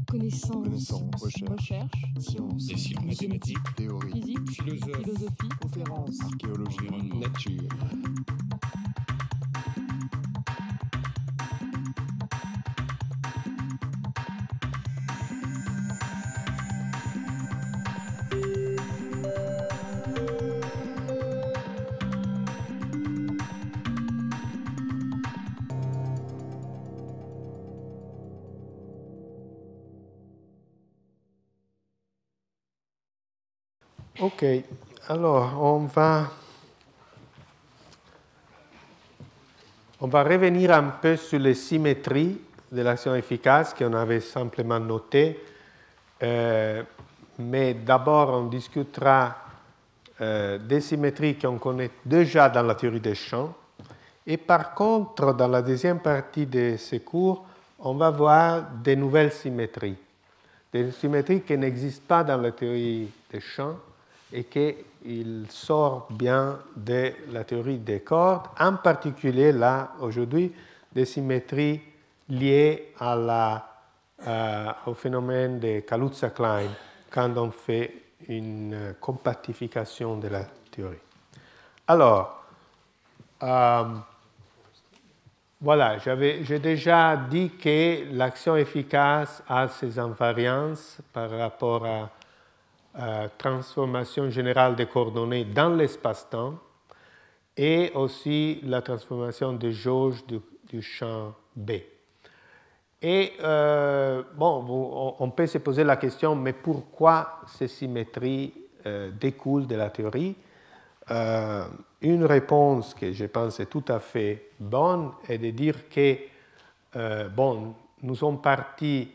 Connaissance, recherche, sciences, et mathématiques, théorie, physique, philosophie, conférences, archéologie, nature. Ok, alors on va revenir un peu sur les symétries de l'action efficace qu'on avait simplement notées, mais d'abord on discutera des symétries qu'on connaît déjà dans la théorie des champs, et par contre, dans la deuxième partie de ce cours, on va voir des nouvelles symétries, des symétries qui n'existent pas dans la théorie des champs, et qu'il sort bien de la théorie des cordes, en particulier, là, aujourd'hui, des symétries liées au phénomène de Kaluza-Klein, quand on fait une compactification de la théorie. Alors, voilà, j'ai déjà dit que l'action efficace a ses invariances par rapport à transformation générale des coordonnées dans l'espace-temps et aussi la transformation de jauge du champ B. Et on peut se poser la question, mais pourquoi ces symétries découlent de la théorie? Une réponse que je pense est tout à fait bonne est de dire que nous sommes partis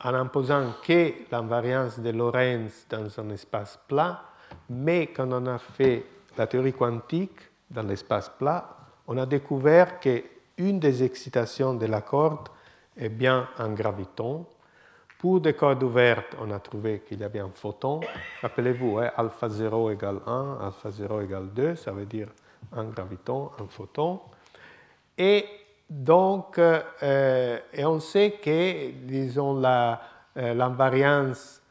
en imposant que l'invariance de Lorentz dans un espace plat, mais quand on a fait la théorie quantique dans l'espace plat, on a découvert qu'une des excitations de la corde est bien un graviton. Pour des cordes ouvertes, on a trouvé qu'il y avait un photon. Rappelez-vous, alpha 0 égale 1, alpha 0 égale 2, ça veut dire un graviton, un photon. Et donc, et on sait que, disons, l'invariance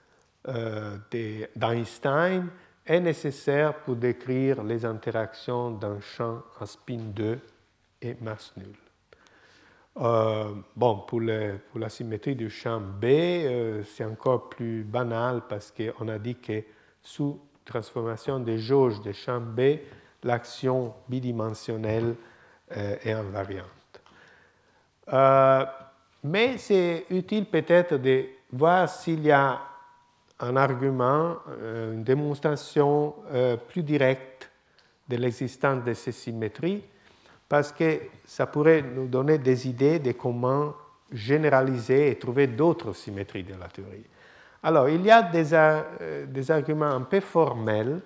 d'Einstein est nécessaire pour décrire les interactions d'un champ à spin 2 et masse nulle. Pour la symétrie du champ B, c'est encore plus banal parce qu'on a dit que sous transformation des jauges de champ B, l'action bidimensionnelle est invariante. Mais c'est utile peut-être de voir s'il y a un argument, une démonstration plus directe de l'existence de ces symétries, parce que ça pourrait nous donner des idées de comment généraliser et trouver d'autres symétries de la théorie. Alors, il y a des arguments un peu formels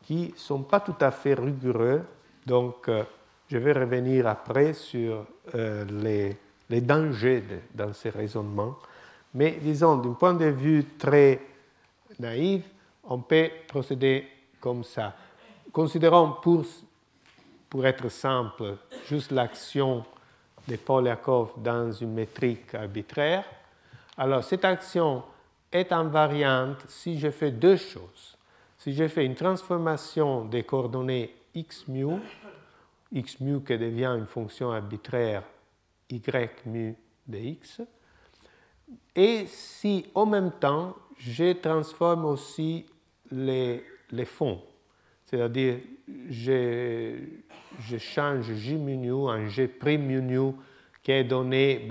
qui ne sont pas tout à fait rigoureux, donc je vais revenir après sur les dangers dans ces raisonnements. Mais disons, d'un point de vue très naïf, on peut procéder comme ça. Considérons pour être simple, juste l'action de Polyakov dans une métrique arbitraire. Alors, cette action est invariante si je fais deux choses. Si je fais une transformation des coordonnées x mu qui devient une fonction arbitraire y mu de x, et si en même temps je transforme aussi les fonds, c'est-à-dire je change J mu nu en G prime mu nu qui est donné,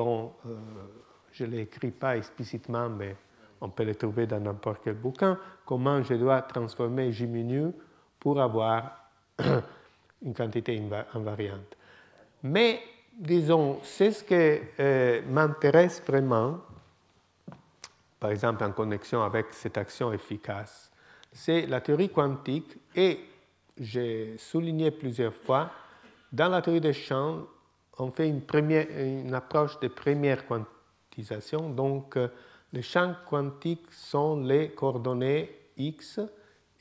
je ne l'écris pas explicitement, mais on peut le trouver dans n'importe quel bouquin, comment je dois transformer J mu nu pour avoir une quantité invariante. Mais, disons, c'est ce qui m'intéresse vraiment, par exemple en connexion avec cette action efficace, c'est la théorie quantique, et j'ai souligné plusieurs fois, dans la théorie des champs, on fait une approche de première quantisation, donc les champs quantiques sont les coordonnées x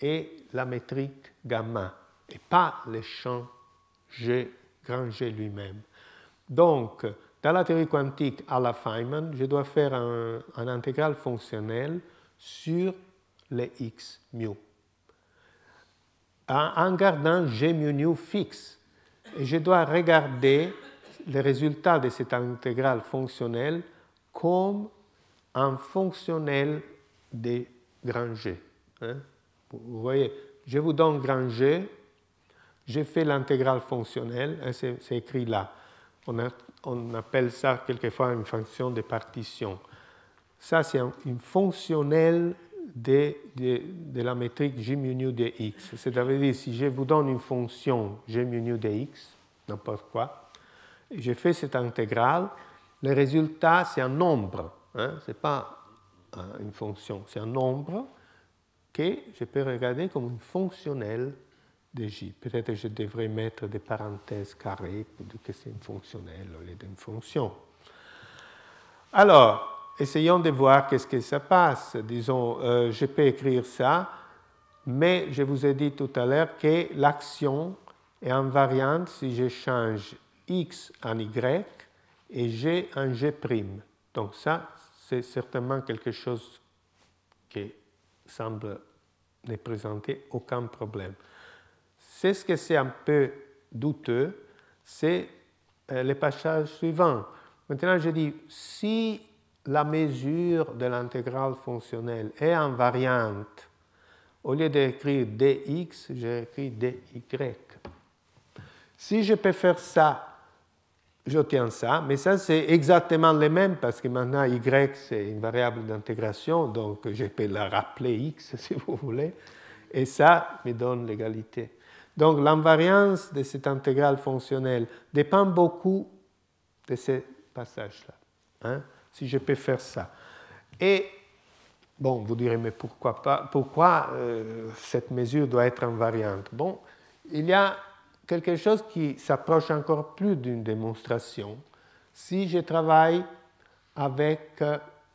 et la métrique gamma, et pas les champs G, grand G lui-même. Donc, dans la théorie quantique à la Feynman, je dois faire un intégral fonctionnel sur les x mu, en gardant g mu nu fixe. Et je dois regarder les résultats de cet intégral fonctionnel comme un fonctionnel de grand G. Vous voyez, je vous donne grand G, je fais l'intégrale fonctionnelle, c'est écrit là. On appelle ça quelquefois une fonction de partition. Ça, c'est une fonctionnelle de la métrique G mu nu de x. C'est-à-dire, si je vous donne une fonction G mu nu de x, n'importe quoi, et je fais cette intégrale, le résultat, c'est un nombre. Ce n'est pas une fonction, c'est un nombre que je peux regarder comme une fonctionnelle de J. Peut-être que je devrais mettre des parenthèses carrées pour dire que c'est une fonctionnelle au lieu d'une fonction. Alors, essayons de voir qu'est-ce que ça passe. Disons, je peux écrire ça, mais je vous ai dit tout à l'heure que l'action est invariante si je change x en y et g en g'. Donc ça, c'est certainement quelque chose qui semble ne présenter aucun problème. C'est ce que c'est un peu douteux, c'est le passage suivant. Maintenant, je dis, si la mesure de l'intégrale fonctionnelle est invariante, au lieu d'écrire dx, j'écris dy. Si je peux faire ça, j'obtiens ça, mais ça c'est exactement le même parce que maintenant y c'est une variable d'intégration, donc je peux la rappeler x si vous voulez, et ça me donne l'égalité. Donc l'invariance de cette intégrale fonctionnelle dépend beaucoup de ce passage-là, si je peux faire ça. Et bon, vous direz, mais pourquoi pas? Pourquoi cette mesure doit être invariante? Bon, il y a quelque chose qui s'approche encore plus d'une démonstration. Si je travaille avec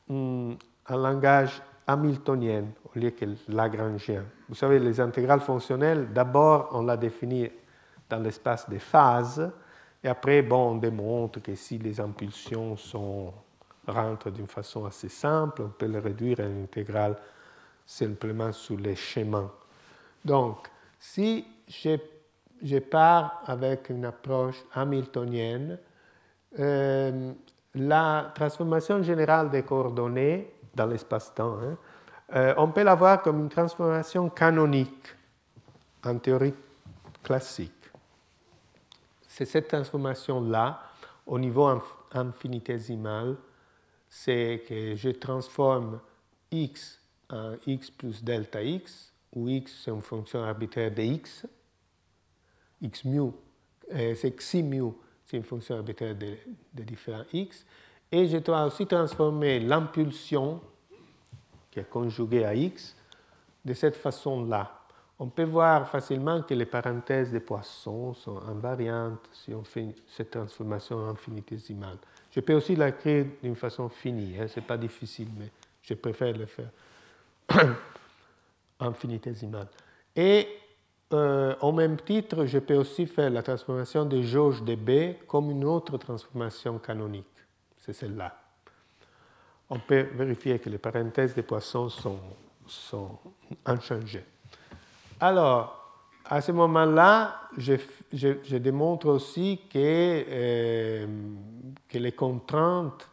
un langage hamiltonien au lieu que lagrangien. Vous savez, les intégrales fonctionnelles, d'abord, on la définit dans l'espace des phases, et après, bon, on démontre que si les impulsions rentrent d'une façon assez simple, on peut les réduire à une intégrale simplement sous les schémas. Donc, si je pars avec une approche hamiltonienne, la transformation générale des coordonnées dans l'espace-temps, on peut la voir comme une transformation canonique en théorie classique. C'est cette transformation-là, au niveau infinitésimal, c'est que je transforme x en x plus delta x, où x c'est une fonction arbitraire de x mu, c'est xi mu, c'est une fonction arbitraire de différents x, et je dois aussi transformer l'impulsion qui est conjuguée à x de cette façon-là. On peut voir facilement que les parenthèses de Poisson sont invariantes si on fait cette transformation infinitésimale. Je peux aussi l'écrire d'une façon finie, ce n'est pas difficile, mais je préfère le faire infinitésimale. Et au même titre, je peux aussi faire la transformation de jauge de B comme une autre transformation canonique. C'est celle-là. On peut vérifier que les parenthèses de Poisson sont inchangées. Alors, à ce moment-là, je démontre aussi que les contraintes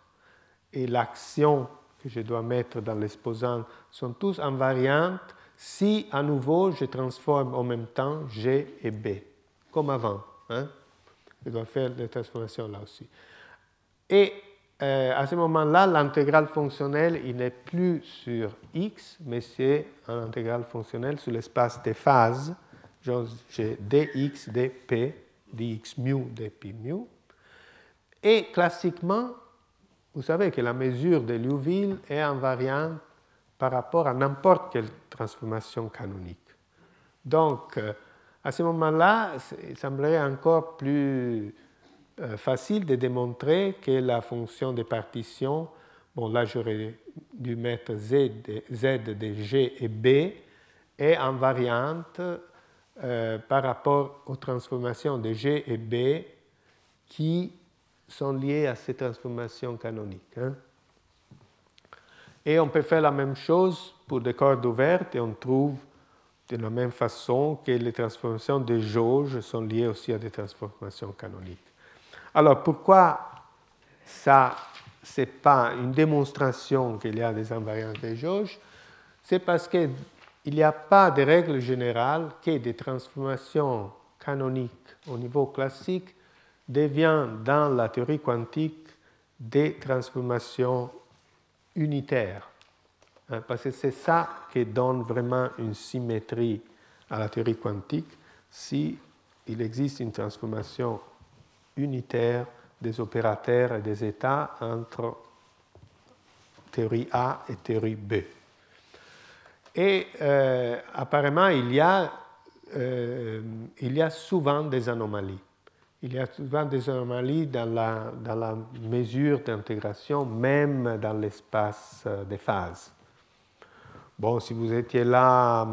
et l'action que je dois mettre dans l'exposant sont tous invariantes si, à nouveau, je transforme en même temps G et B, comme avant. Je dois faire des transformations là aussi. Et à ce moment-là, l'intégrale fonctionnelle, il n'est plus sur x, mais c'est une intégrale fonctionnelle sur l'espace des phases. J'ai dx, dp, dx mu, dp mu. Et classiquement, vous savez que la mesure de Liouville est invariante par rapport à n'importe quelle transformation canonique. Donc, à ce moment-là, il semblerait encore plus facile de démontrer que la fonction de partition, bon là j'aurais dû mettre z de g et b, est invariante par rapport aux transformations de g et b qui sont liées à ces transformations canoniques. Hein. Et on peut faire la même chose pour des cordes ouvertes et on trouve de la même façon que les transformations de jauge sont liées aussi à des transformations canoniques. Alors pourquoi ça, ce n'est pas une démonstration qu'il y a des invariances de jauge? C'est parce qu'il n'y a pas de règle générale que des transformations canoniques au niveau classique deviennent dans la théorie quantique des transformations unitaires. Parce que c'est ça qui donne vraiment une symétrie à la théorie quantique, si il existe une transformation unitaire des opérateurs et des états entre théorie A et théorie B. Et apparemment, il y a souvent des anomalies. Il y a souvent des anomalies dans la mesure d'intégration, même dans l'espace des phases. Bon, si vous étiez là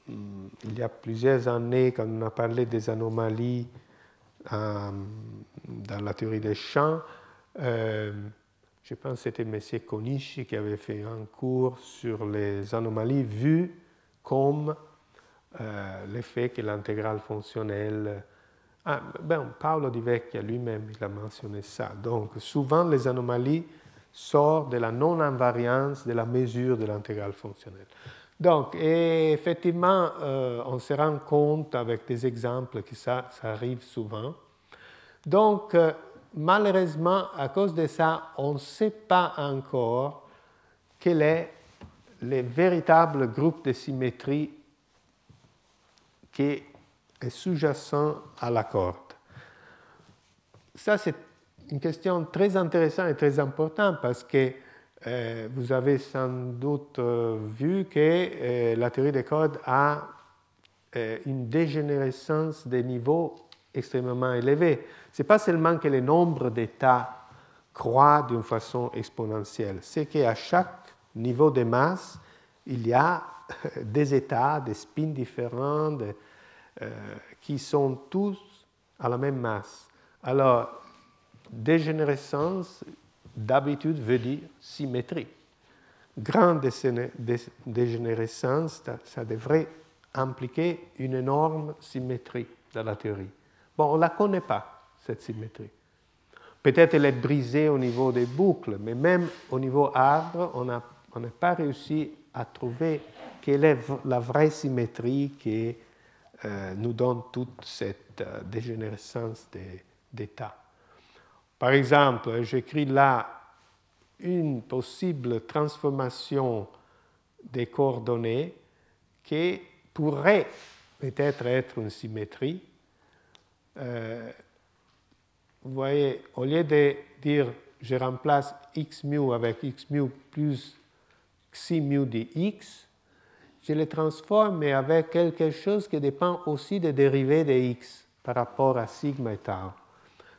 il y a plusieurs années, quand on a parlé des anomalies dans la théorie des champs, je pense que c'était M. Konishi qui avait fait un cours sur les anomalies vues comme l'effet que l'intégrale fonctionnelle... Paolo Di Vecchia lui-même il a mentionné ça. Donc, souvent, les anomalies sortent de la non-invariance de la mesure de l'intégrale fonctionnelle. Donc, effectivement, on se rend compte avec des exemples que ça arrive souvent. Donc, malheureusement, à cause de ça, on ne sait pas encore quel est le véritable groupe de symétrie qui est sous-jacent à la corde. Ça, c'est une question très intéressante et très importante parce que vous avez sans doute vu que la théorie des cordes a une dégénérescence des niveaux extrêmement élevés. Ce n'est pas seulement que le nombre d'états croît d'une façon exponentielle, c'est qu'à chaque niveau de masse, il y a des états, des spins différents qui sont tous à la même masse. Alors, dégénérescence, d'habitude, veut dire symétrie. Grande dégénérescence, ça devrait impliquer une énorme symétrie dans la théorie. Bon, on ne la connaît pas, cette symétrie. Peut-être elle est brisée au niveau des boucles, mais même au niveau arbre, on n'a pas réussi à trouver quelle est la vraie symétrie qui nous donne toute cette dégénérescence d'état. Par exemple, j'écris là une possible transformation des coordonnées qui pourrait peut-être être une symétrie. Vous voyez, au lieu de dire je remplace x mu avec x mu plus xi mu de x, je le transforme mais avec quelque chose qui dépend aussi des dérivés de x par rapport à sigma et tau.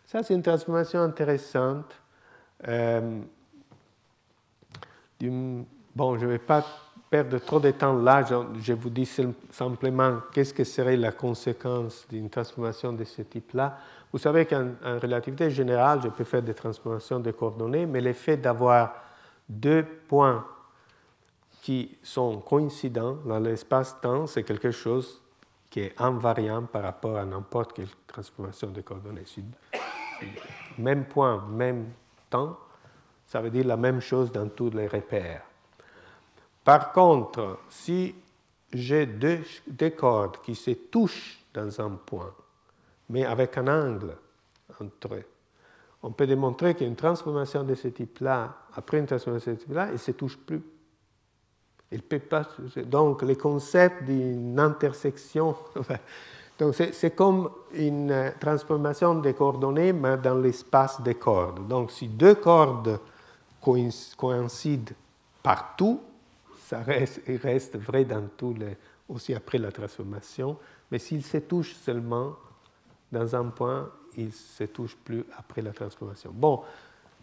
Ça, c'est une transformation intéressante. Bon, je ne vais pas perdre trop de temps là, je vous dis simplement qu'est-ce que serait la conséquence d'une transformation de ce type-là. Vous savez qu'en relativité générale, je peux faire des transformations de coordonnées, mais le fait d'avoir deux points qui sont coïncidents dans l'espace-temps, c'est quelque chose qui est invariant par rapport à n'importe quelle transformation de coordonnées. Même point, même temps, ça veut dire la même chose dans tous les repères. Par contre, si j'ai deux cordes qui se touchent dans un point, mais avec un angle entre eux, on peut démontrer qu'une transformation de ce type-là, après une transformation de ce type-là, elle ne se touche plus. Il peut pas, donc, le concept d'une intersection, donc c'est comme une transformation des coordonnées, mais dans l'espace des cordes. Donc, si deux cordes coïncident partout, ça reste vrai dans tous les, aussi après la transformation, mais s'ils se touchent seulement dans un point, ils ne se touchent plus après la transformation. Bon,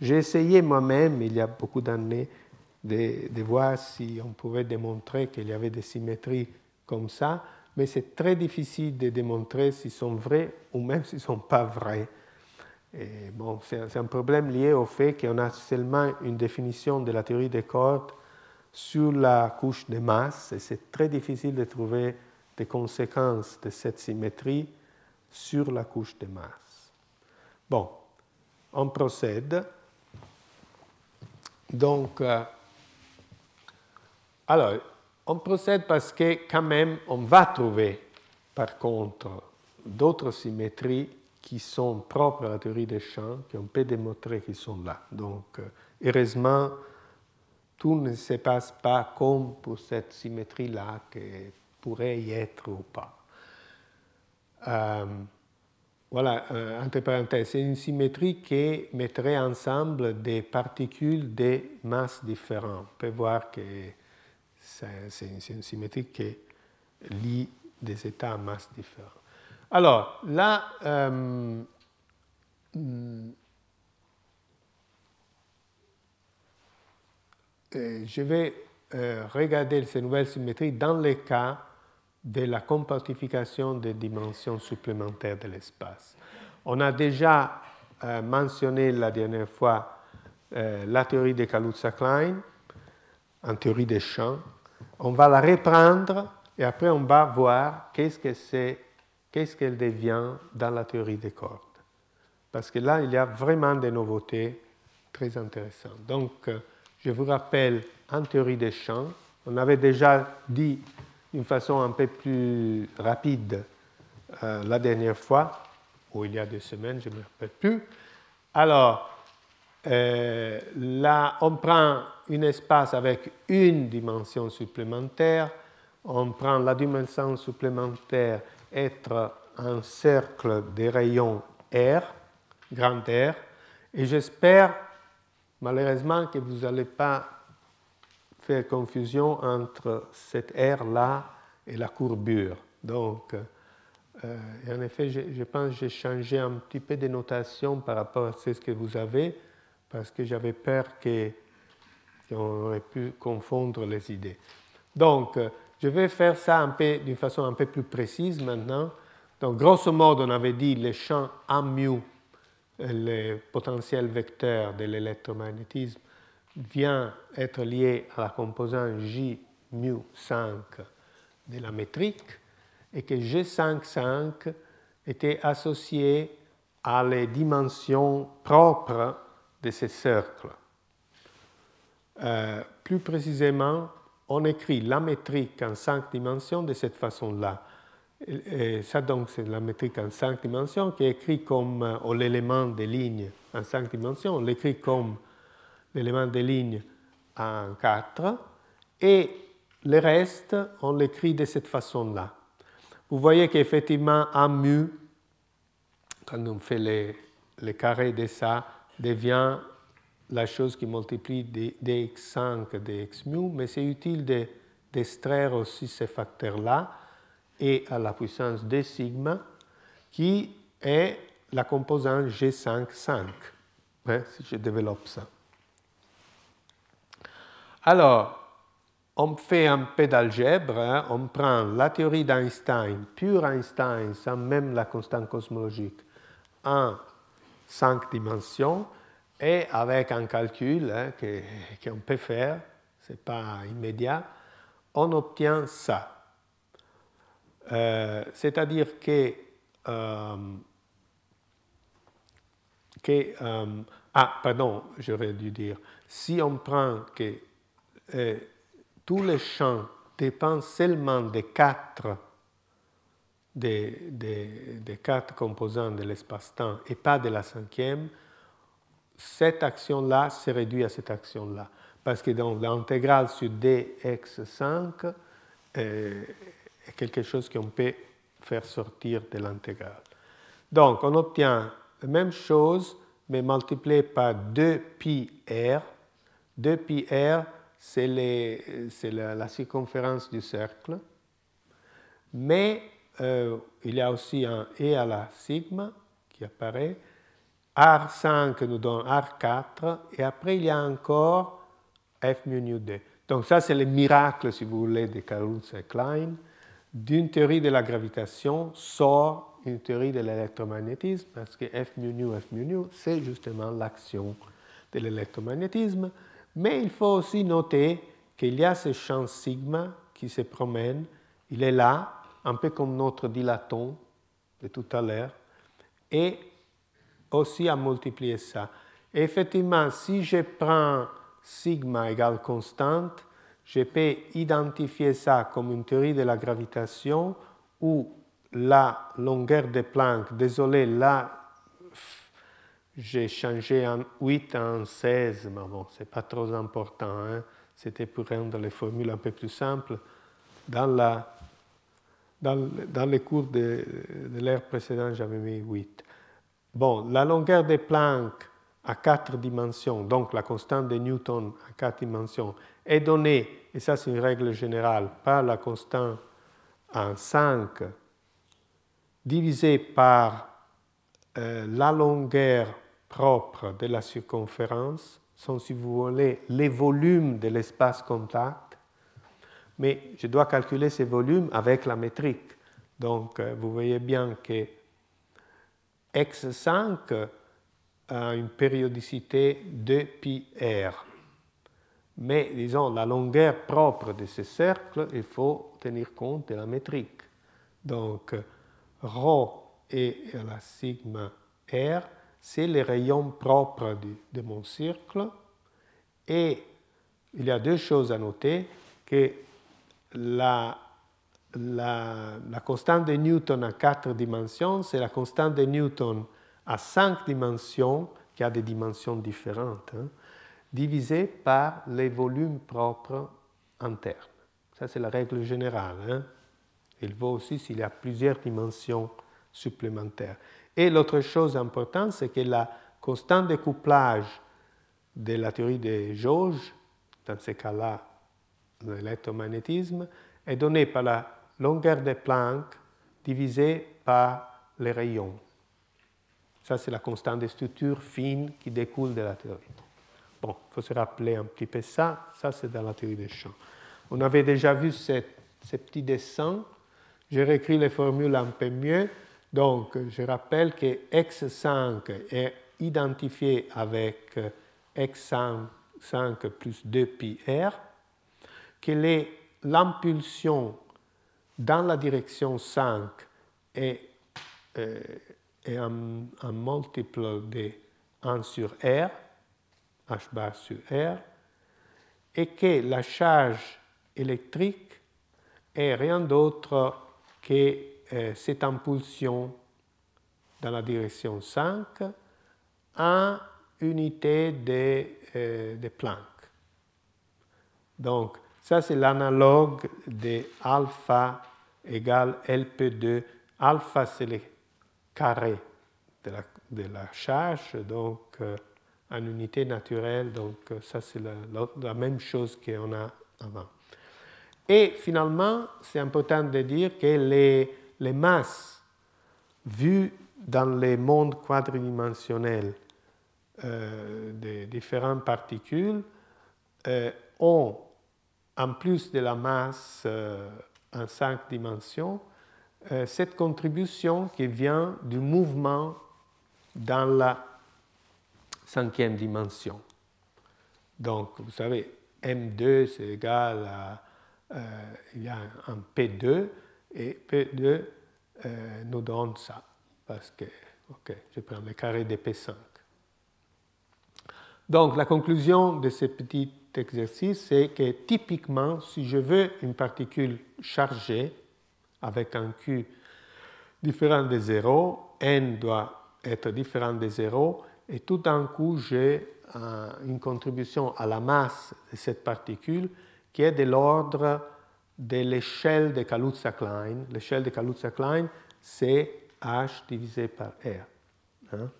j'ai essayé moi-même, il y a beaucoup d'années, de voir si on pouvait démontrer qu'il y avait des symétries comme ça, mais c'est très difficile de démontrer s'ils sont vrais ou même s'ils ne sont pas vrais. Et bon, c'est un problème lié au fait qu'on a seulement une définition de la théorie des cordes sur la couche de masse, et c'est très difficile de trouver des conséquences de cette symétrie sur la couche de masse. Bon, on procède. Donc, alors, on procède parce que quand même, on va trouver, par contre, d'autres symétries qui sont propres à la théorie des champs, qu'on peut démontrer qu'ils sont là. Donc, heureusement, tout ne se passe pas comme pour cette symétrie-là, qui pourrait y être ou pas. Voilà, entre parenthèses, c'est une symétrie qui mettrait ensemble des particules de masses différentes. On peut voir que c'est une symétrie qui lie des états à masse différentes. Alors, là, je vais regarder ces nouvelles symétries dans le cas de la compactification des dimensions supplémentaires de l'espace. On a déjà mentionné la dernière fois la théorie de Kaluza-Klein en théorie des champs. On va la reprendre et après on va voir qu'est-ce qu'elle devient dans la théorie des cordes. Parce que là, il y a vraiment des nouveautés très intéressantes. Donc, je vous rappelle, en théorie des champs, on avait déjà dit d'une façon un peu plus rapide la dernière fois, ou il y a 2 semaines, je ne me rappelle plus. Alors, là, on prend un espace avec une dimension supplémentaire, on prend la dimension supplémentaire être un cercle de rayons R, grand R, et j'espère malheureusement que vous n'allez pas faire confusion entre cette R-là et la courbure. Donc, et en effet, je pense que j'ai changé un petit peu de notation par rapport à ce que vous avez, parce que j'avais peur qu'on aurait pu confondre les idées. Donc, je vais faire ça d'une façon un peu plus précise maintenant. Donc, grosso modo, on avait dit les champs A mu, le potentiel vecteur de l'électromagnétisme, vient être lié à la composante J mu 5 de la métrique et que G5,5 était associé à les dimensions propres de ces cercles. Plus précisément, on écrit la métrique en 5 dimensions de cette façon-là. Et ça, donc, c'est la métrique en 5 dimensions qui est écrit comme l'élément des lignes en 5 dimensions. On l'écrit comme l'élément des lignes en 4. Et le reste, on l'écrit de cette façon-là. Vous voyez qu'effectivement, A mu, quand on fait les carrés de ça, devient la chose qui multiplie dx5 dx mu, mais c'est utile d'extraire aussi ces facteurs-là et à la puissance d sigma, qui est la composante G5,5, si je développe ça. Alors, on fait un peu d'algèbre, on prend la théorie d'Einstein, pure Einstein, sans même la constante cosmologique, en 5 dimensions, et avec un calcul qu'on peut faire, ce n'est pas immédiat, on obtient ça. C'est-à-dire que, pardon, j'aurais dû dire, si on prend que tous les champs dépendent seulement des 4 composants de l'espace-temps et pas de la 5e, cette action-là se réduit à cette action-là. Parce que donc l'intégrale sur dx5 est quelque chose qu'on peut faire sortir de l'intégrale. Donc, on obtient la même chose, mais multiplié par 2πr. 2πr, c'est la circonférence du cercle. Mais il y a aussi un e à la sigma qui apparaît. R5 nous donne R4, et après il y a encore F mu nu d. Donc ça, c'est le miracle, si vous voulez, de Kaluza et Klein. D'une théorie de la gravitation sort une théorie de l'électromagnétisme, parce que F mu, c'est justement l'action de l'électromagnétisme. Mais il faut aussi noter qu'il y a ce champ sigma qui se promène. Il est là, un peu comme notre dilaton de tout à l'heure, et aussi à multiplier ça. Et effectivement, si je prends sigma égale constante, je peux identifier ça comme une théorie de la gravitation où la longueur de Planck, désolé, là, j'ai changé en 8 en 16, mais bon, ce n'est pas trop important. Hein? C'était pour rendre les formules un peu plus simples. Dans les cours de l'ère précédente, j'avais mis 8. Bon, la longueur de Planck à 4 dimensions, donc la constante de Newton à 4 dimensions, est donnée, et ça c'est une règle générale, par la constante en 5 divisée par la longueur propre de la circonférence, sont, si vous voulez, les volumes de l'espace contact, mais je dois calculer ces volumes avec la métrique. Donc, vous voyez bien que X5 a une périodicité de πr. Mais, disons, la longueur propre de ce cercle, il faut tenir compte de la métrique. Donc, ρ et la sigma r, c'est les rayons propres de mon cercle. Et il y a deux choses à noter, que la constante de Newton à 4 dimensions, c'est la constante de Newton à 5 dimensions, qui a des dimensions différentes, hein, divisée par les volumes propres internes. Ça, c'est la règle générale. Hein. Il vaut aussi s'il y a plusieurs dimensions supplémentaires. Et l'autre chose importante, c'est que la constante de couplage de la théorie des jauges, dans ce cas-là, l'électromagnétisme, est donnée par la longueur de Planck divisée par les rayons. Ça, c'est la constante de structure fine qui découle de la théorie. Bon, il faut se rappeler un petit peu ça. Ça, c'est dans la théorie des champs. On avait déjà vu ces petits dessins. J'ai réécrit les formules un peu mieux. Donc, je rappelle que X5 est identifié avec X5 plus 2πr, que l'impulsion dans la direction 5 est un multiple de 1 sur R, H bar sur R, et que la charge électrique est rien d'autre que cette impulsion dans la direction 5 en unité de Planck. Donc, ça c'est l'analogue de alpha égale LP2. Alpha, c'est le carré de la charge, donc en unité naturelle. Donc, ça c'est la même chose qu'on a avant. Et finalement, c'est important de dire que les masses vues dans les mondes quadridimensionnels des différentes particules ont, en plus de la masse en 5 dimensions, cette contribution qui vient du mouvement dans la 5e dimension. Donc, vous savez, M2, c'est égal à il y a un P2, et P2 nous donne ça, parce que, ok, je prends le carré de P5. Donc, la conclusion de ce petit exercice, c'est que typiquement, si je veux une particule chargée avec un Q différent de 0, N doit être différent de 0, et tout d'un coup, j'ai une contribution à la masse de cette particule qui est de l'ordre de l'échelle de Kaluza-Klein. L'échelle de Kaluza-Klein, c'est H divisé par R. Hein?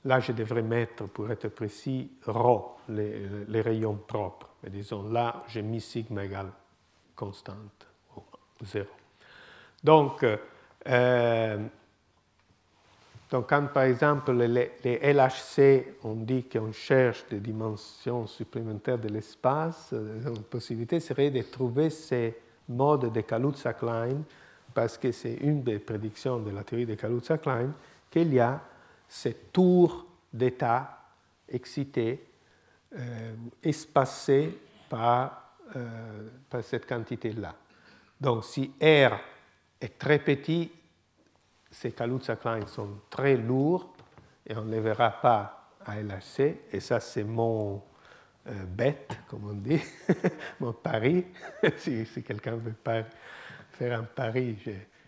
Là, je devrais mettre, pour être précis, ρ, les rayons propres. Mais disons, là, j'ai mis sigma égale constante, 0. Donc, quand, par exemple, les LHC, on dit qu'on cherche des dimensions supplémentaires de l'espace, une possibilité serait de trouver ces modes de Kaluza-Klein parce que c'est une des prédictions de la théorie de Kaluza-Klein, qu'il y a ces tours d'état excités, espacés par cette quantité-là. Donc, si R est très petit, ces Kaluza-Klein sont très lourds et on ne les verra pas à LHC. Et ça, c'est mon bête, comme on dit, mon pari. si quelqu'un veut pas faire un pari,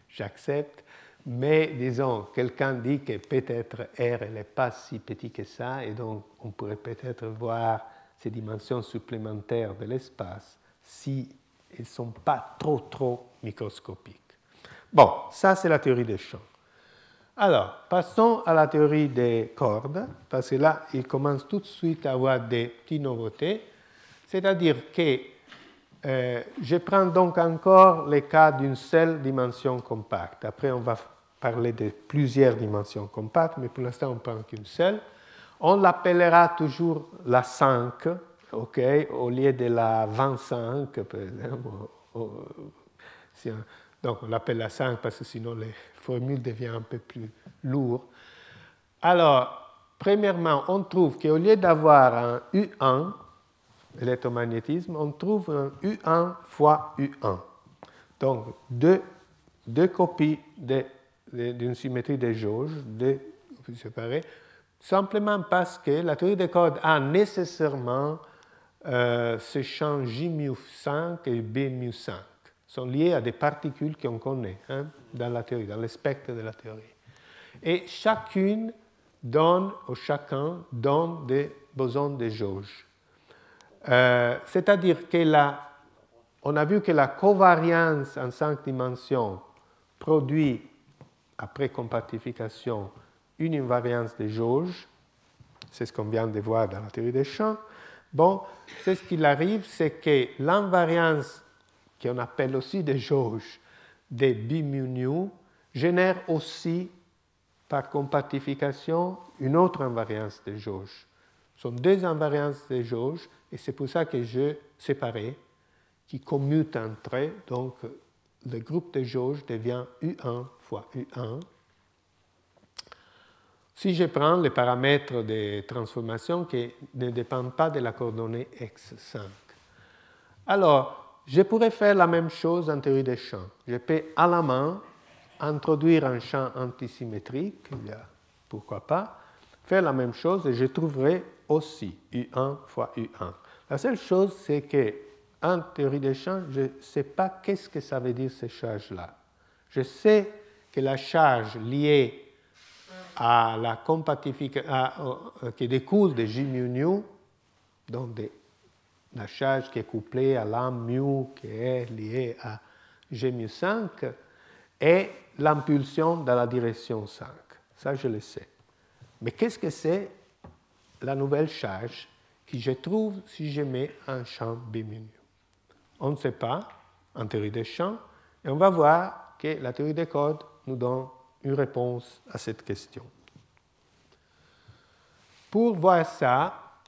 j'accepte. Mais disons, quelqu'un dit que peut-être R n'est pas si petit que ça, et donc on pourrait peut-être voir ces dimensions supplémentaires de l'espace si elles ne sont pas trop microscopiques. Bon, ça c'est la théorie des champs. Alors, passons à la théorie des cordes, parce que là, il commence tout de suite à avoir des petites nouveautés. C'est-à-dire que je prends donc encore le cas d'une seule dimension compacte. Après, on va parler de plusieurs dimensions compactes, mais pour l'instant, on ne prend qu'une seule. On l'appellera toujours la 5, okay, au lieu de la 25, par exemple. Donc, on l'appelle la 5 parce que sinon, les formules deviennent un peu plus lourdes. Alors, premièrement, on trouve qu'au lieu d'avoir un U1, électromagnétisme, on trouve un U1 fois U1. Donc, deux copies d'une symétrie des jauges, deux copies séparées, simplement parce que la théorie des cordes a nécessairement ces champs J-5 et B-5. Sont liés à des particules qu'on connaît dans la théorie, dans le spectre de la théorie. Et chacune donne, ou chacun donne des bosons de jauge. C'est-à-dire on a vu que la covariance en 5 dimensions produit, après compactification, une invariance de jauge. C'est ce qu'on vient de voir dans la théorie des champs. Bon, c'est ce qu'il arrive, c'est que l'invariance qu'on appelle aussi des jauges des B-mu-nu, génère aussi, par compactification, une autre invariance des jauges. Ce sont deux invariances des jauges, et c'est pour ça que je séparais, qui commutent entre eux. Donc, le groupe de jauges devient U1 fois U1. Si je prends les paramètres de transformation qui ne dépendent pas de la coordonnée x5. Alors, je pourrais faire la même chose en théorie des champs. Je peux à la main introduire un champ antisymétrique, pourquoi pas, faire la même chose et je trouverai aussi U1 fois U1. La seule chose, c'est qu'en théorie des champs, je ne sais pas qu'est-ce que ça veut dire ces charges-là. Je sais que la charge liée à la compactification, qui découle de J-mu-nu, donc la charge qui est couplée à l'âme mu qui est liée à G-5 et l'impulsion dans la direction 5. Ça, je le sais. Mais qu'est-ce que c'est la nouvelle charge que je trouve si je mets un champ B-mu? On ne sait pas en théorie des champs et on va voir que la théorie des cordes nous donne une réponse à cette question. Pour voir ça,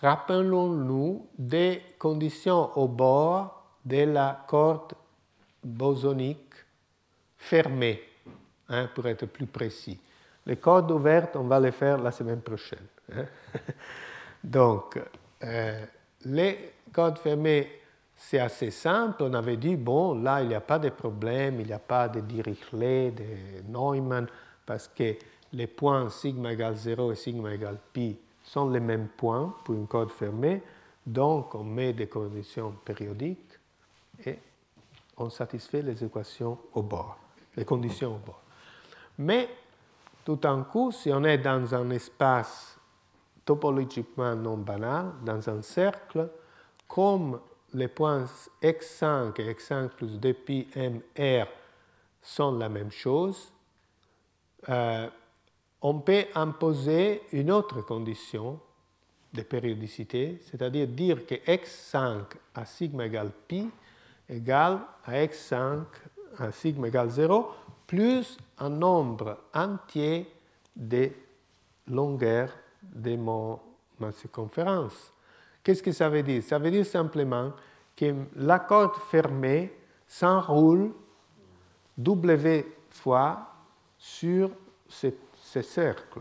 rappelons-nous des conditions au bord de la corde bosonique fermée, pour être plus précis. Les cordes ouvertes, on va les faire la semaine prochaine. Donc, les cordes fermées, c'est assez simple. On avait dit, bon, là, il n'y a pas de problème, il n'y a pas de Dirichlet, de Neumann, parce que les points sigma égale 0 et sigma égale pi sont les mêmes points pour une corde fermée, donc on met des conditions périodiques et on satisfait les équations au bord, les conditions au bord. Mais tout d'un coup, si on est dans un espace topologiquement non banal, dans un cercle, comme les points x5 et x5 plus 2pi mr sont la même chose, on peut imposer une autre condition de périodicité, c'est-à-dire dire que x5 à sigma égale pi égale à x5 à sigma égale 0 plus un nombre entier de longueurs de ma circonférence. Qu'est-ce que ça veut dire? Ça veut dire simplement que la corde fermée s'enroule W fois sur ces cercles.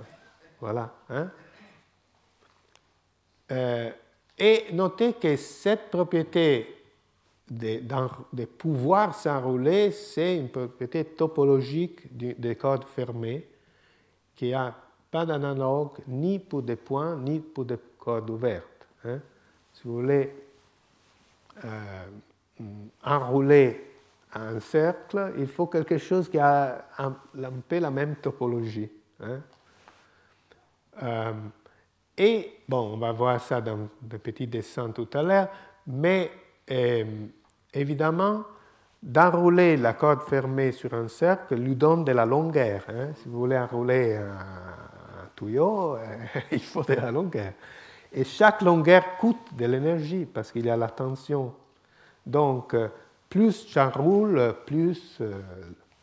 Voilà. Hein? Et notez que cette propriété de pouvoir s'enrouler, c'est une propriété topologique des cordes fermées qui n'a pas d'analogue ni pour des points ni pour des cordes ouvertes. Hein? Si vous voulez enrouler un cercle, il faut quelque chose qui a un peu la même topologie. Hein? Et, bon, on va voir ça dans de petits dessins tout à l'heure, mais évidemment, d'enrouler la corde fermée sur un cercle lui donne de la longueur. Hein? Si vous voulez enrouler un tuyau, il faut de la longueur. Et chaque longueur coûte de l'énergie parce qu'il y a la tension. Donc, plus j'enroule, plus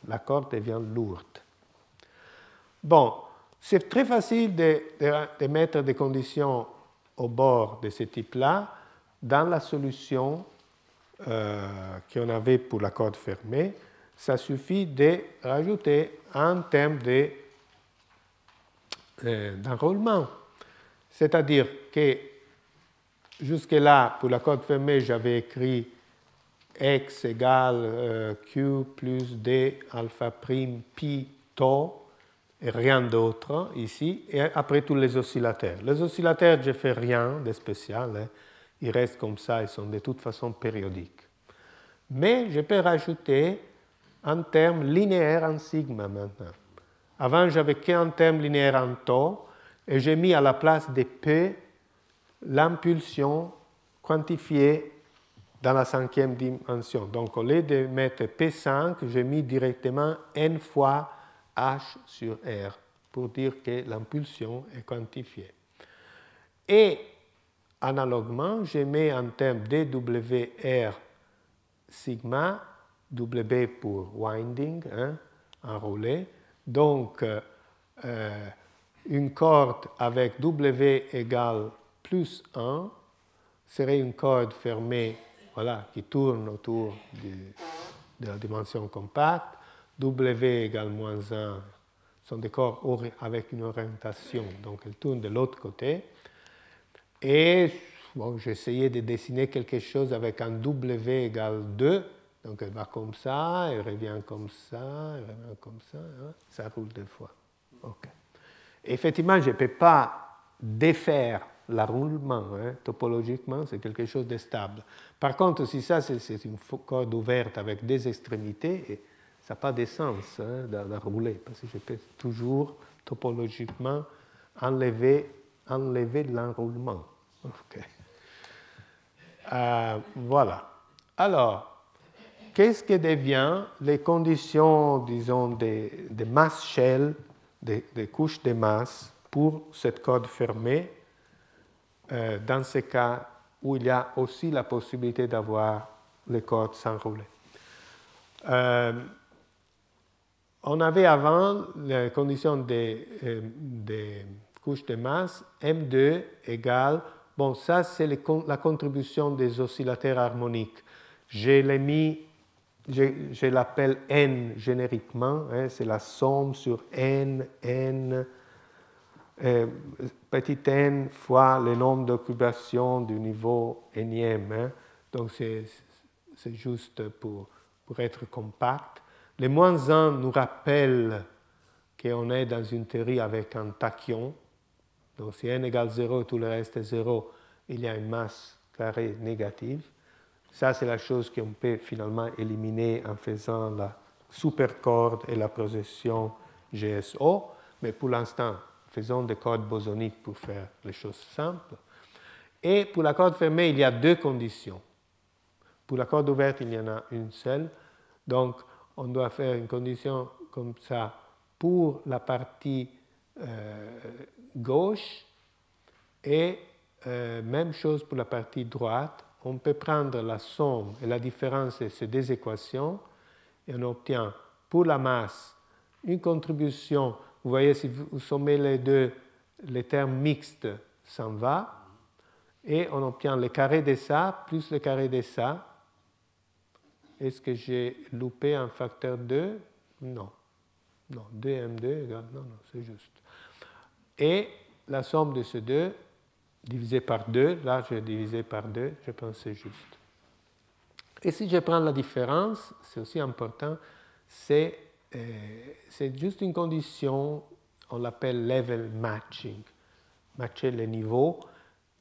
la corde devient lourde. Bon, c'est très facile de mettre des conditions au bord de ce type-là dans la solution qu'on avait pour la corde fermée. Ça suffit de rajouter un terme d'enroulement. C'est-à-dire que jusque-là, pour la corde fermée, j'avais écrit x égale q plus d alpha prime pi tau, et rien d'autre ici, et après tous les oscillateurs. Les oscillateurs, je ne fais rien de spécial, hein. Ils restent comme ça, ils sont de toute façon périodiques. Mais je peux rajouter un terme linéaire en sigma maintenant. Avant, j'avais qu'un terme linéaire en tau, et j'ai mis à la place de P l'impulsion quantifiée dans la 5e dimension. Donc, au lieu de mettre P5, j'ai mis directement n fois h sur r pour dire que l'impulsion est quantifiée. Et analoguement, je mets un terme dWr sigma, W pour winding, hein, enroulé. Donc, une corde avec W égale plus 1 serait une corde fermée, voilà, qui tourne autour de la dimension compacte. W égale moins 1 sont des cordes avec une orientation, donc elles tournent de l'autre côté. Et bon, j'ai essayé de dessiner quelque chose avec un W égale 2, donc elle va comme ça, elle revient comme ça, elle revient comme ça, hein, ça roule deux fois. Okay. Effectivement, je ne peux pas défaire l'enroulement, hein, topologiquement, c'est quelque chose de stable. Par contre, si ça, c'est une corde ouverte avec des extrémités, ça n'a pas de sens hein, d'enrouler, parce que je peux toujours, topologiquement, enlever l'enroulement. Okay. Voilà. Alors, qu'est-ce que devient les conditions, disons, de mass shell, des couches de masse pour cette corde fermée, dans ce cas où il y a aussi la possibilité d'avoir les cordes s'enrouler. On avait avant les conditions des couches de masse, M2 égale, bon, ça c'est la contribution des oscillateurs harmoniques. Je l'appelle N génériquement, hein, c'est la somme sur N, petit n fois le nombre d'occupations du niveau énième. Hein. Donc c'est juste pour être compact. Le moins 1 nous rappelle qu'on est dans une théorie avec un tachyon. Donc si n égale 0 et tout le reste est 0, il y a une masse carrée négative. Ça, c'est la chose qu'on peut finalement éliminer en faisant la supercorde et la projection GSO. Mais pour l'instant, faisons des cordes bosoniques pour faire les choses simples. Et pour la corde fermée, il y a deux conditions. Pour la corde ouverte, il y en a une seule. Donc, on doit faire une condition comme ça pour la partie gauche et même chose pour la partie droite. On peut prendre la somme et la différence de ces deux équations et on obtient pour la masse une contribution. Vous voyez, si vous sommez les deux, les termes mixtes s'en va et on obtient le carré de ça plus le carré de ça. Est-ce que j'ai loupé un facteur 2? Non. Non, 2m2 égale... Non, non, c'est juste. Et la somme de ces deux, divisé par 2, là j'ai divisé par 2, je pense que c'est juste. Et si je prends la différence, c'est aussi important, c'est juste une condition, on l'appelle level matching, matcher les niveaux,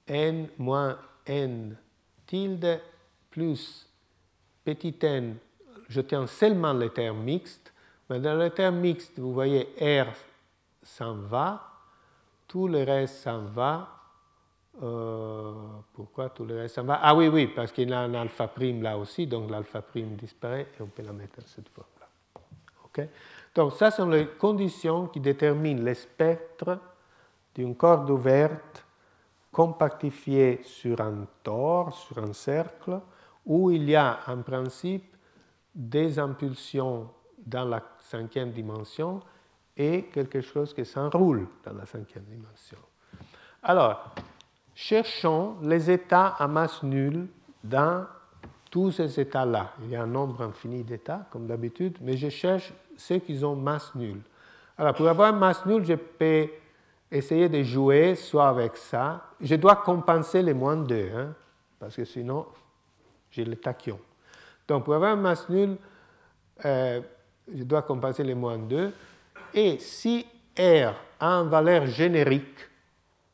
n moins n tilde plus petit n, je tiens seulement les termes mixtes, mais dans les termes mixtes, vous voyez R s'en va, tout le reste s'en va. Pourquoi tout le reste s'en va? Ah oui, oui, parce qu'il y a un alpha prime là aussi, donc l'alpha prime disparaît et on peut la mettre de cette forme-là. Okay? Donc, ça sont les conditions qui déterminent le spectre d'une corde ouverte compactifiée sur un tore, sur un cercle, où il y a en principe des impulsions dans la cinquième dimension et quelque chose qui s'enroule dans la cinquième dimension. Alors, cherchons les états à masse nulle dans tous ces états-là. Il y a un nombre infini d'états, comme d'habitude, mais je cherche ceux qui ont masse nulle. Alors, pour avoir une masse nulle, je peux essayer de jouer soit avec ça. Je dois compenser les moins 2, hein, parce que sinon, j'ai le tachyon. Donc, pour avoir une masse nulle, je dois compenser les moins 2. Et si R a une valeur générique,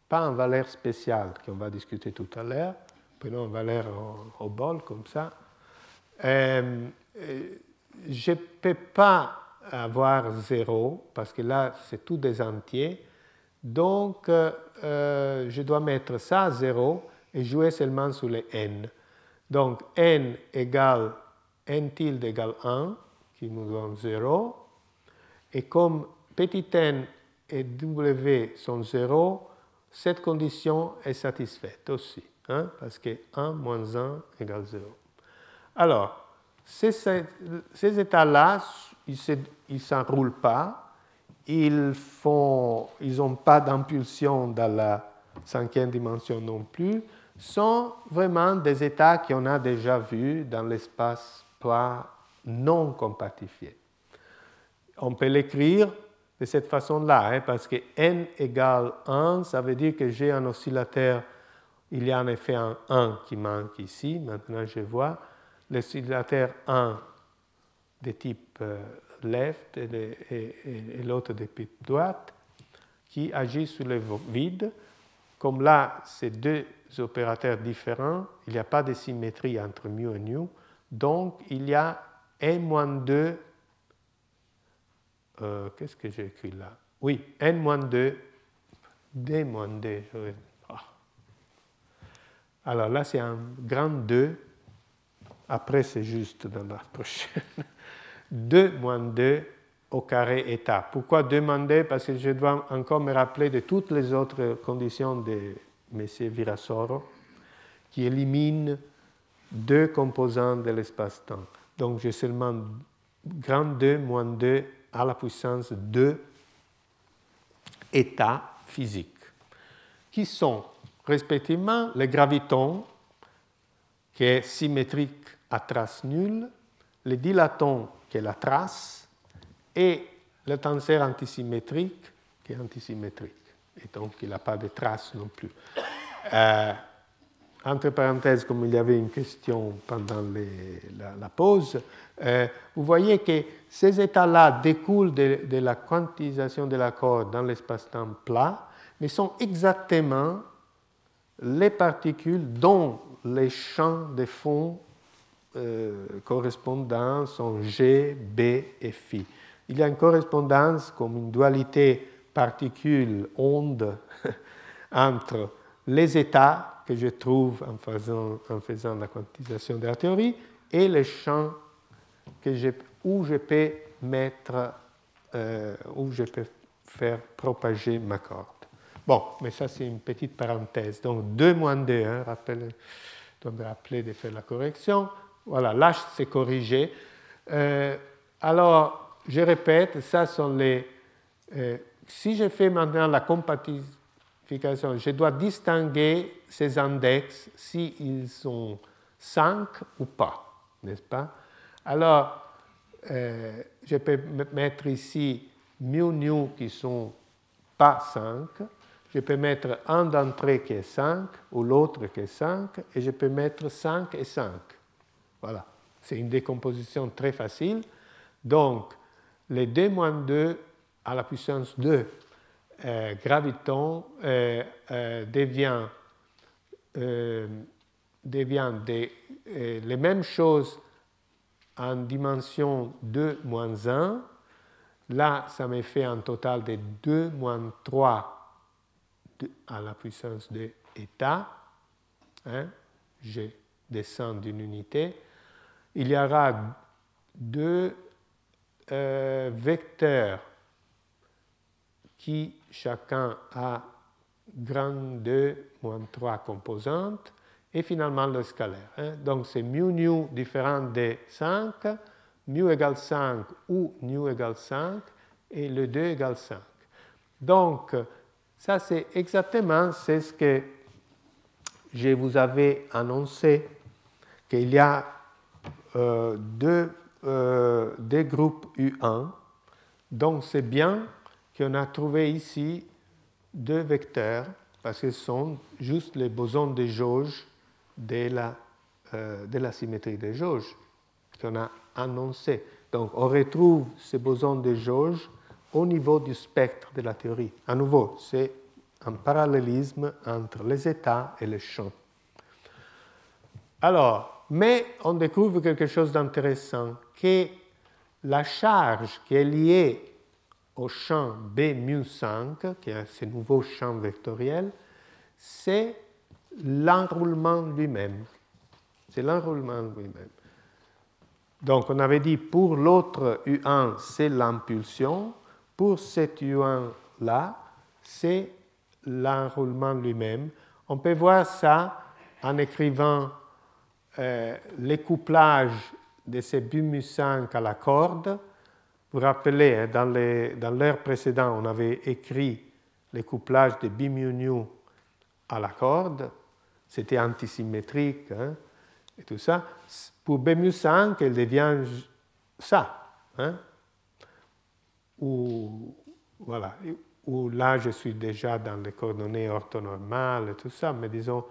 pas une valeur spéciale qu'on va discuter tout à l'heure, prenons une valeur au bol comme ça, je ne peux pas avoir 0 parce que là c'est tout des entiers, donc je dois mettre ça à 0 et jouer seulement sur les n. Donc n égale n tilde égale 1 qui nous donne 0, et comme petit n et w sont 0, cette condition est satisfaite aussi, hein, parce que 1 moins 1 égale 0. Alors, ces états-là, ils ne s'enroulent pas, ils n'ont pas d'impulsion dans la cinquième dimension non plus, sont vraiment des états qu'on a déjà vus dans l'espace plat non compactifié. On peut l'écrire de cette façon-là, hein, parce que n égale 1, ça veut dire que j'ai un oscillateur, il y a en effet un 1 qui manque ici, maintenant je vois, l'oscillateur 1 de type left et l'autre de type droite, qui agit sur le vide. Comme là, c'est deux opérateurs différents, il n'y a pas de symétrie entre mu et nu, donc il y a n-2. Qu'est-ce que j'ai écrit là? Oui, n-2, d-2. Alors là, c'est un grand 2. Après, c'est juste dans la prochaine. 2-2 au carré état. Pourquoi 2-2? Parce que je dois encore me rappeler de toutes les autres conditions de M. Virasoro qui éliminent deux composants de l'espace-temps. Donc, j'ai seulement grand 2 moins 2 à la puissance 2 états physiques, qui sont respectivement le graviton, qui est symétrique à trace nulle, le dilaton, qui est la trace, et le tenseur antisymétrique, qui est antisymétrique. Et donc, il n'a pas de trace non plus. Entre parenthèses, comme il y avait une question pendant la pause, vous voyez que ces états-là découlent de la quantisation de la corde dans l'espace-temps plat, mais sont exactement les particules dont les champs de fond correspondants sont G, B et Φ. Il y a une correspondance comme une dualité particule-onde entre les états que je trouve en faisant la quantisation de la théorie et les champs où je peux mettre, où je peux faire propager ma corde. Bon, mais ça c'est une petite parenthèse. Donc 2 moins 2, hein, je dois me rappeler de faire la correction. Voilà, là c'est corrigé. Alors, je répète, ça sont les... si je fais maintenant la compactification, je dois distinguer ces index s'ils sont 5 ou pas, n'est-ce pas? Alors, je peux mettre ici mu qui ne sont pas 5. Je peux mettre un d'entrée qui est 5 ou l'autre qui est 5 et je peux mettre 5 et 5. Voilà, c'est une décomposition très facile. Donc, les 2 moins 2 à la puissance 2 gravitons devient les mêmes choses en dimension 2 moins 1. Là, ça me fait un total de 2 moins 3 à la puissance de état. Hein? Je descends d'une unité. Il y aura 2 vecteurs qui chacun a grand 2 moins 3 composantes et finalement le scalaire. Hein? Donc c'est mu différent de 5, mu égale 5 ou nu égale 5 et le 2 égale 5. Donc ça c'est exactement ce que je vous avais annoncé, qu'il y a deux groupes U1. Donc c'est bien qu'on a trouvé ici 2 vecteurs, parce que ce sont juste les bosons de jauge de la symétrie de jauge qu'on a annoncé. Donc on retrouve ces bosons de jauge au niveau du spectre de la théorie. À nouveau, c'est un parallélisme entre les états et les champs. Alors, mais on découvre quelque chose d'intéressant, que la charge qui est liée au champ B mu 5, qui est ce nouveau champ vectoriel, c'est l'enroulement lui-même. C'est l'enroulement lui-même. Donc, on avait dit pour l'autre U1, c'est l'impulsion. Pour cet U1-là, c'est l'enroulement lui-même. On peut voir ça en écrivant les couplages de ces B mu 5 à la corde. Vous vous rappelez, dans l'ère précédente, on avait écrit les couplages de B mu nu à la corde. C'était antisymétrique, hein, et tout ça. Pour B mu 5, elle devient ça. Hein, voilà, où là, je suis déjà dans les coordonnées orthonormales et tout ça, mais disons.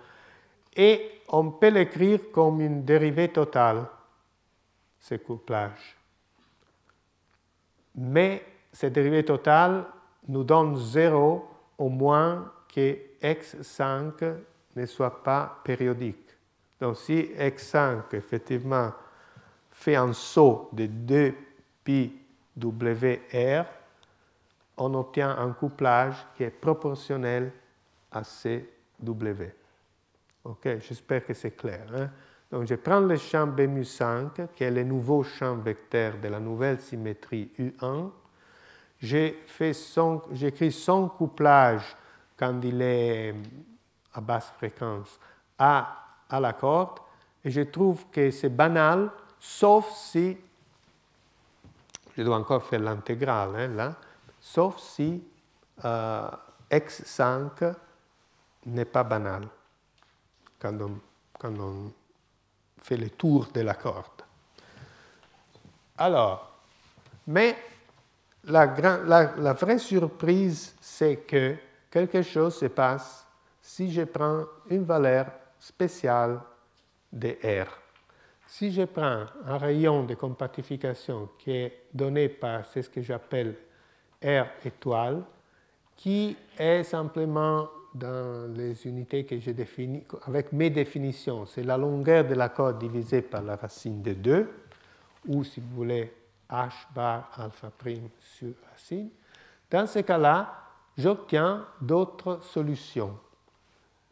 Et on peut l'écrire comme une dérivée totale, ces couplages. Mais cette dérivée totale nous donne 0 au moins que x5 ne soit pas périodique. Donc si x5 effectivement fait un saut de 2 pi wr, on obtient un couplage qui est proportionnel à CW. Ok, j'espère que c'est clair. Hein? Donc je prends le champ B mu 5, qui est le nouveau champ vecteur de la nouvelle symétrie U1. J'écris son couplage quand il est à basse fréquence à la corde, et je trouve que c'est banal, sauf si, je dois encore faire l'intégrale, hein, là, sauf si x5 n'est pas banal, quand on fait le tour de la corde. Alors, mais la vraie surprise, c'est que quelque chose se passe si je prends une valeur spéciale de R. Si je prends un rayon de compactification qui est donné par ce que j'appelle R étoile, qui est simplement dans les unités que j'ai définies, avec mes définitions, c'est la longueur de la corde divisée par la racine de 2, ou si vous voulez, h bar alpha prime sur racine. Dans ce cas-là, j'obtiens d'autres solutions.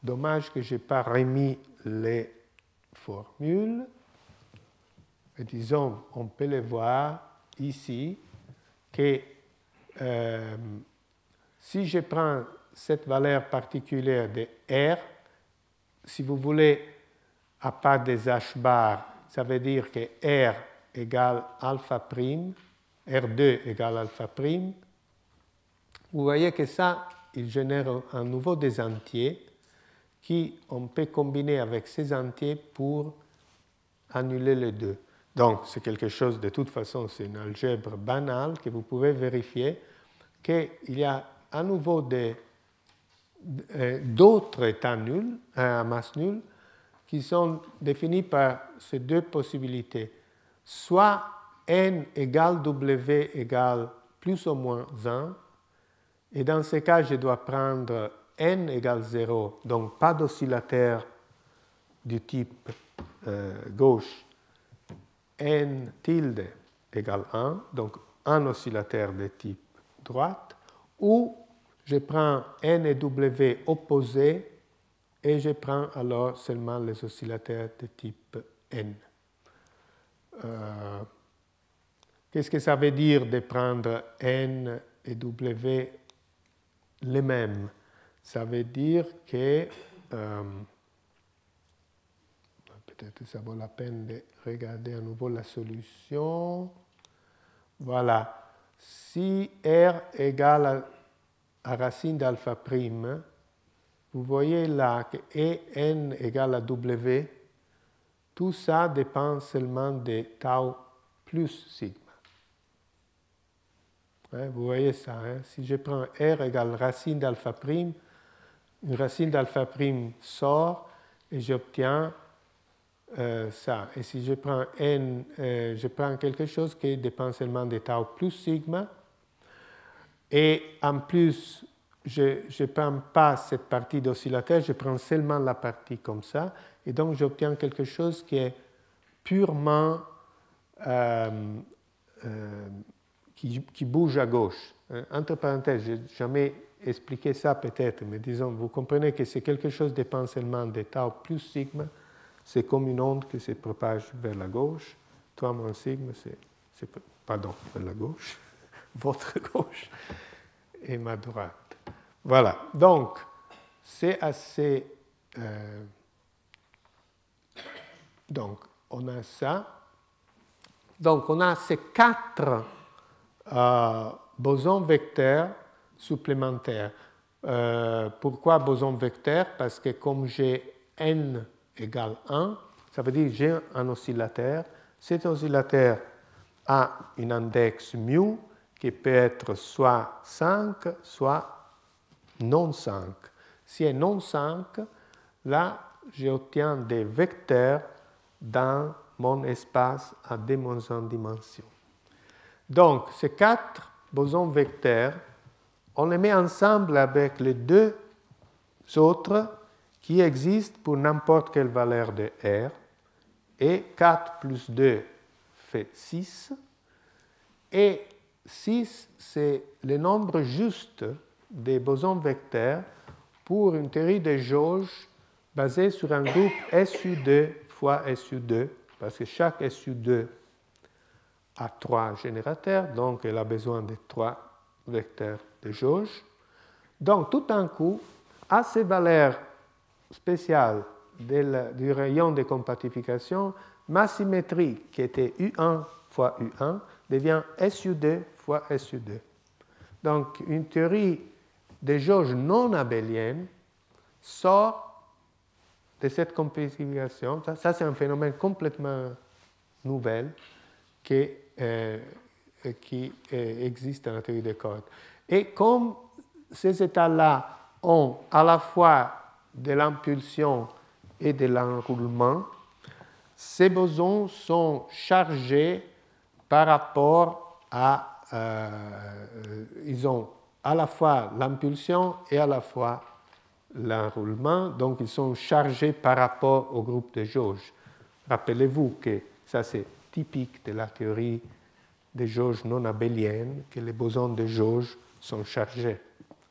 Dommage que je n'ai pas remis les formules. Et disons, on peut les voir ici, que si je prends cette valeur particulière de R, si vous voulez, à part des H bar, ça veut dire que R égale alpha prime, R2 égale alpha prime. Vous voyez que ça, il génère à nouveau des entiers qui on peut combiner avec ces entiers pour annuler les deux. Donc, c'est quelque chose, de toute façon, c'est une algèbre banale que vous pouvez vérifier qu'il y a à nouveau d'autres états nuls, à masse nulle, qui sont définis par ces deux possibilités. Soit n égale w égale plus ou moins 1, et dans ce cas, je dois prendre n égale 0, donc pas d'oscillateur du type gauche, n tilde égale 1, donc un oscillateur de type droite, ou je prends n et w opposés et je prends alors seulement les oscillateurs de type n. Qu'est-ce que ça veut dire de prendre n et w les mêmes? Ça veut dire que peut-être que ça vaut la peine de regarder à nouveau la solution. Voilà. Si R égale à racine d'alpha prime, vous voyez là que n égale à w, tout ça dépend seulement de tau plus sigma. Vous voyez ça, hein? Si je prends R égale racine d'alpha prime, une racine d'alpha prime sort et j'obtiens ça. Et si je prends n, je prends quelque chose qui dépend seulement de tau plus sigma. Et en plus, je ne prends pas cette partie d'oscillateur, je prends seulement la partie comme ça. Et donc, j'obtiens quelque chose qui est purement qui bouge à gauche. Entre parenthèses, je n'ai jamais expliqué ça peut-être, mais disons, vous comprenez que c'est quelque chose qui dépend seulement de tau plus sigma. C'est comme une onde qui se propage vers la gauche. 3 moins sigma, pardon, vers la gauche, votre gauche et ma droite. Voilà, donc c'est assez... donc on a ça. Donc on a ces 4 bosons vecteurs supplémentaires. Pourquoi boson vecteur? Parce que comme j'ai n égale 1, ça veut dire que j'ai un oscillateur. Cet oscillateur a une index mu qui peut être soit 5, soit non 5. Si c'est non 5, là, j'obtiens des vecteurs dans mon espace à d-1 dimension. Donc, ces 4 bosons vecteurs, on les met ensemble avec les 2 autres qui existent pour n'importe quelle valeur de R. Et 4 plus 2 fait 6. Et 6, c'est le nombre juste des bosons vecteurs pour une théorie de jauge basée sur un groupe SU2 fois SU2, parce que chaque SU2 a 3 générateurs, donc elle a besoin de 3 vecteurs de jauge. Donc, tout d'un coup, à ces valeurs spéciales du rayon de compactification, ma symétrie, qui était U1 fois U1, devient SU2 fois SU2. Donc, une théorie de jauge non abélienne sort de cette compactification. Ça c'est un phénomène complètement nouvel qui existe dans la théorie des cordes. Et comme ces états-là ont à la fois de l'impulsion et de l'enroulement, ces bosons sont chargés par rapport à... ils ont à la fois l'impulsion et à la fois l'enroulement, donc ils sont chargés par rapport au groupe de jauge. Rappelez-vous que ça c'est typique de la théorie des jauges non abéliennes, que les bosons de jauge sont chargés.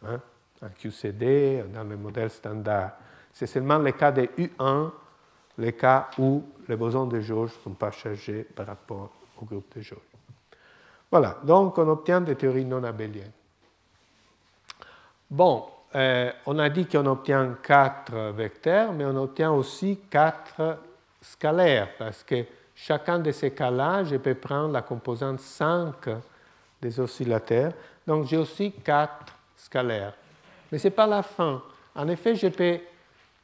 Hein? En QCD, dans le modèle standard. C'est seulement le cas de U1, le cas où les bosons de jauge ne sont pas chargés par rapport au groupe de jauge. Voilà, donc on obtient des théories non abéliennes. Bon, on a dit qu'on obtient 4 vecteurs, mais on obtient aussi 4 scalaires, parce que chacun de ces cas-là, je peux prendre la composante 5 des oscillateurs. Donc j'ai aussi 4 scalaires. Mais ce n'est pas la fin. En effet, je peux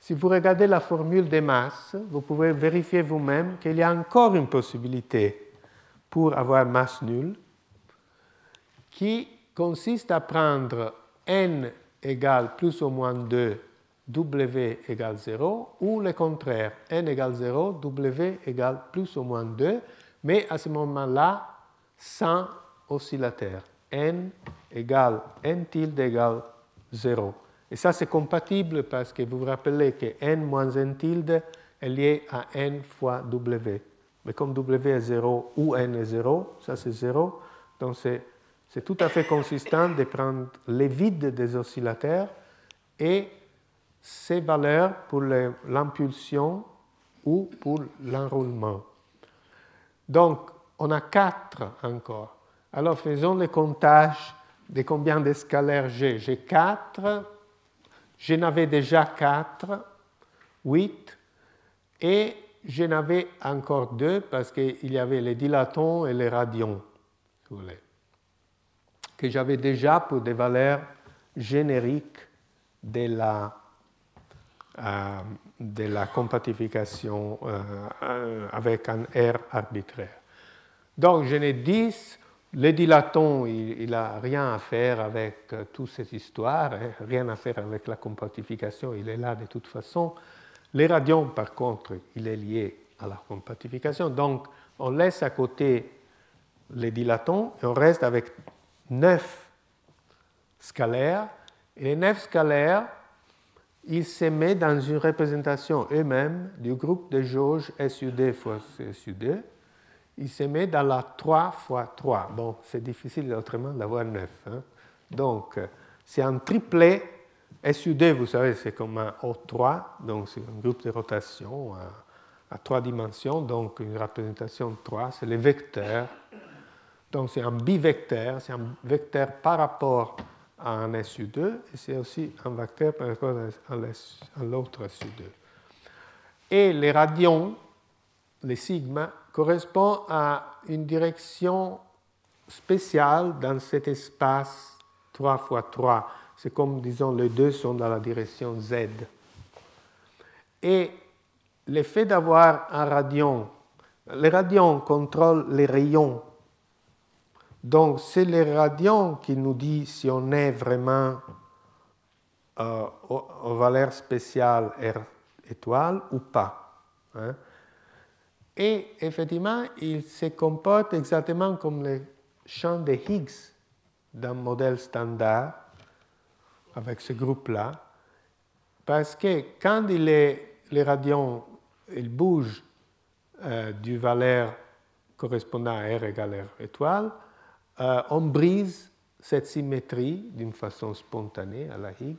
si vous regardez la formule des masses, vous pouvez vérifier vous-même qu'il y a encore une possibilité pour avoir masse nulle, qui consiste à prendre n égale plus ou moins 2, W égale 0, ou le contraire, n égale 0, W égale plus ou moins 2, mais à ce moment-là, sans oscillateur. N égale n tilde égale 0. Et ça, c'est compatible parce que vous vous rappelez que n moins n tilde est lié à n fois W. Mais comme W est 0 ou n est 0, ça c'est 0, donc c'est tout à fait consistant de prendre les vides des oscillateurs et ces valeurs pour l'impulsion ou pour l'enroulement. Donc, on a 4 encore. Alors, faisons le comptage de combien de scalaires j'ai. J'ai 4, j'en avais déjà 4, 8, et j'en avais encore 2 parce qu'il y avait les dilatons et les radions, si vous voulez, que j'avais déjà pour des valeurs génériques de la compatification avec un R arbitraire. Donc, j'en ai 10. Le dilaton, il n'a rien à faire avec toute cette histoire, hein, rien à faire avec la compatification, il est là de toute façon. Les radions, par contre, il est lié à la compatification. Donc, on laisse à côté les dilatons et on reste avec 9 scalaires. Et les 9 scalaires, ils se mettent dans une représentation eux-mêmes du groupe de jauge SUD fois SUD. Il se met dans la 3 fois 3. Bon, c'est difficile autrement d'avoir 9. Hein. Donc, c'est un triplet. SUD, vous savez, c'est comme un O3, donc c'est un groupe de rotation à 3 dimensions, donc une représentation de 3, c'est les vecteurs. Donc, c'est un bivecteur, c'est un vecteur par rapport à un SU2, et c'est aussi un vecteur par rapport à l'autre SU2. Et les radions, les sigma, correspondent à une direction spéciale dans cet espace 3 fois 3. C'est comme, disons, les deux sont dans la direction Z. Et l'effet d'avoir un radion, les radions contrôlent les rayons. Donc, c'est les radions qui nous disent si on est vraiment aux valeurs spéciales R étoile ou pas. Hein. Et effectivement, il se comporte exactement comme le champ de Higgs d'un modèle standard avec ce groupe-là, parce que quand les radions bougent du valeur correspondant à R égale R étoile, on brise cette symétrie d'une façon spontanée à la Higgs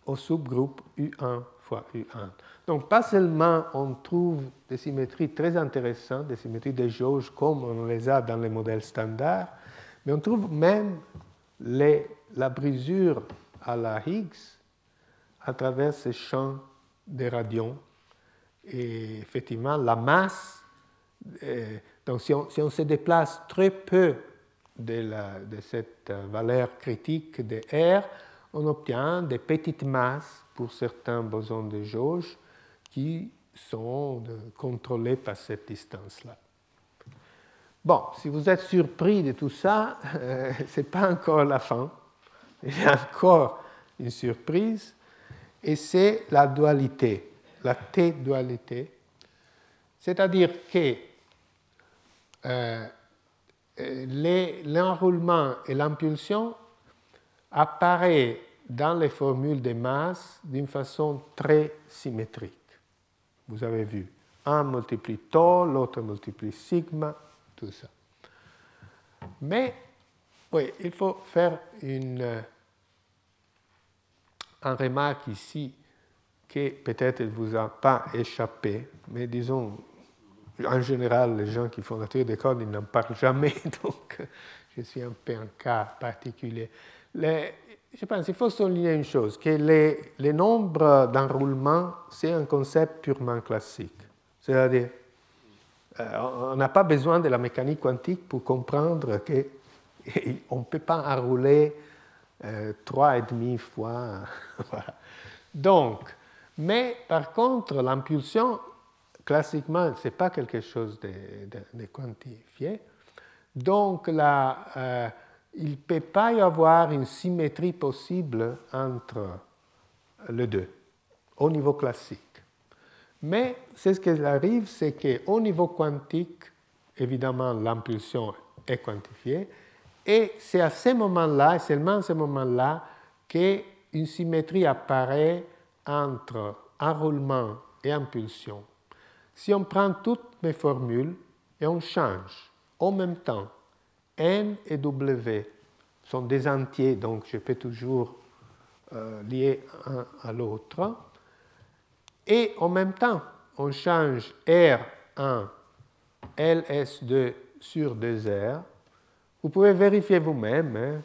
au subgroupe U1 fois U1. Donc, pas seulement on trouve des symétries très intéressantes, des symétries de jauge comme on les a dans les modèles standards, mais on trouve même la brisure à la Higgs à travers ces champs des radions. Et effectivement, la masse, donc si on se déplace très peu de cette valeur critique de R, on obtient des petites masses pour certains bosons de jauge qui sont contrôlés par cette distance-là. Bon, si vous êtes surpris de tout ça, ce n'est pas encore la fin. Il y a encore une surprise, et c'est la dualité, la T-dualité. C'est-à-dire que l'enroulement et l'impulsion apparaissent dans les formules de masse d'une façon très symétrique. Vous avez vu, un multiplie tau, l'autre multiplie sigma, tout ça. Mais, oui, il faut faire une remarque ici qui peut-être ne vous a pas échappé, mais disons, en général, les gens qui font la théorie des cordes, ils n'en parlent jamais, donc je suis un peu un cas particulier. Je pense qu'il faut souligner une chose, que les nombres d'enroulement, c'est un concept purement classique. C'est-à-dire, on n'a pas besoin de la mécanique quantique pour comprendre qu'on ne peut pas enrouler 3,5 fois. Voilà. Donc, mais par contre, l'impulsion, classiquement, ce n'est pas quelque chose de quantifié. Donc, là, il ne peut pas y avoir une symétrie possible entre les deux, au niveau classique. Mais ce qui arrive, c'est qu'au niveau quantique, évidemment, l'impulsion est quantifiée, et c'est à ce moment-là, et seulement à ce moment-là, qu'une symétrie apparaît entre enroulement et impulsion. Si on prend toutes mes formules et on change en même temps, N et W sont des entiers, donc je peux toujours lier un à l'autre. Et en même temps, on change R1, LS2 sur 2R. Vous pouvez vérifier vous-même, hein,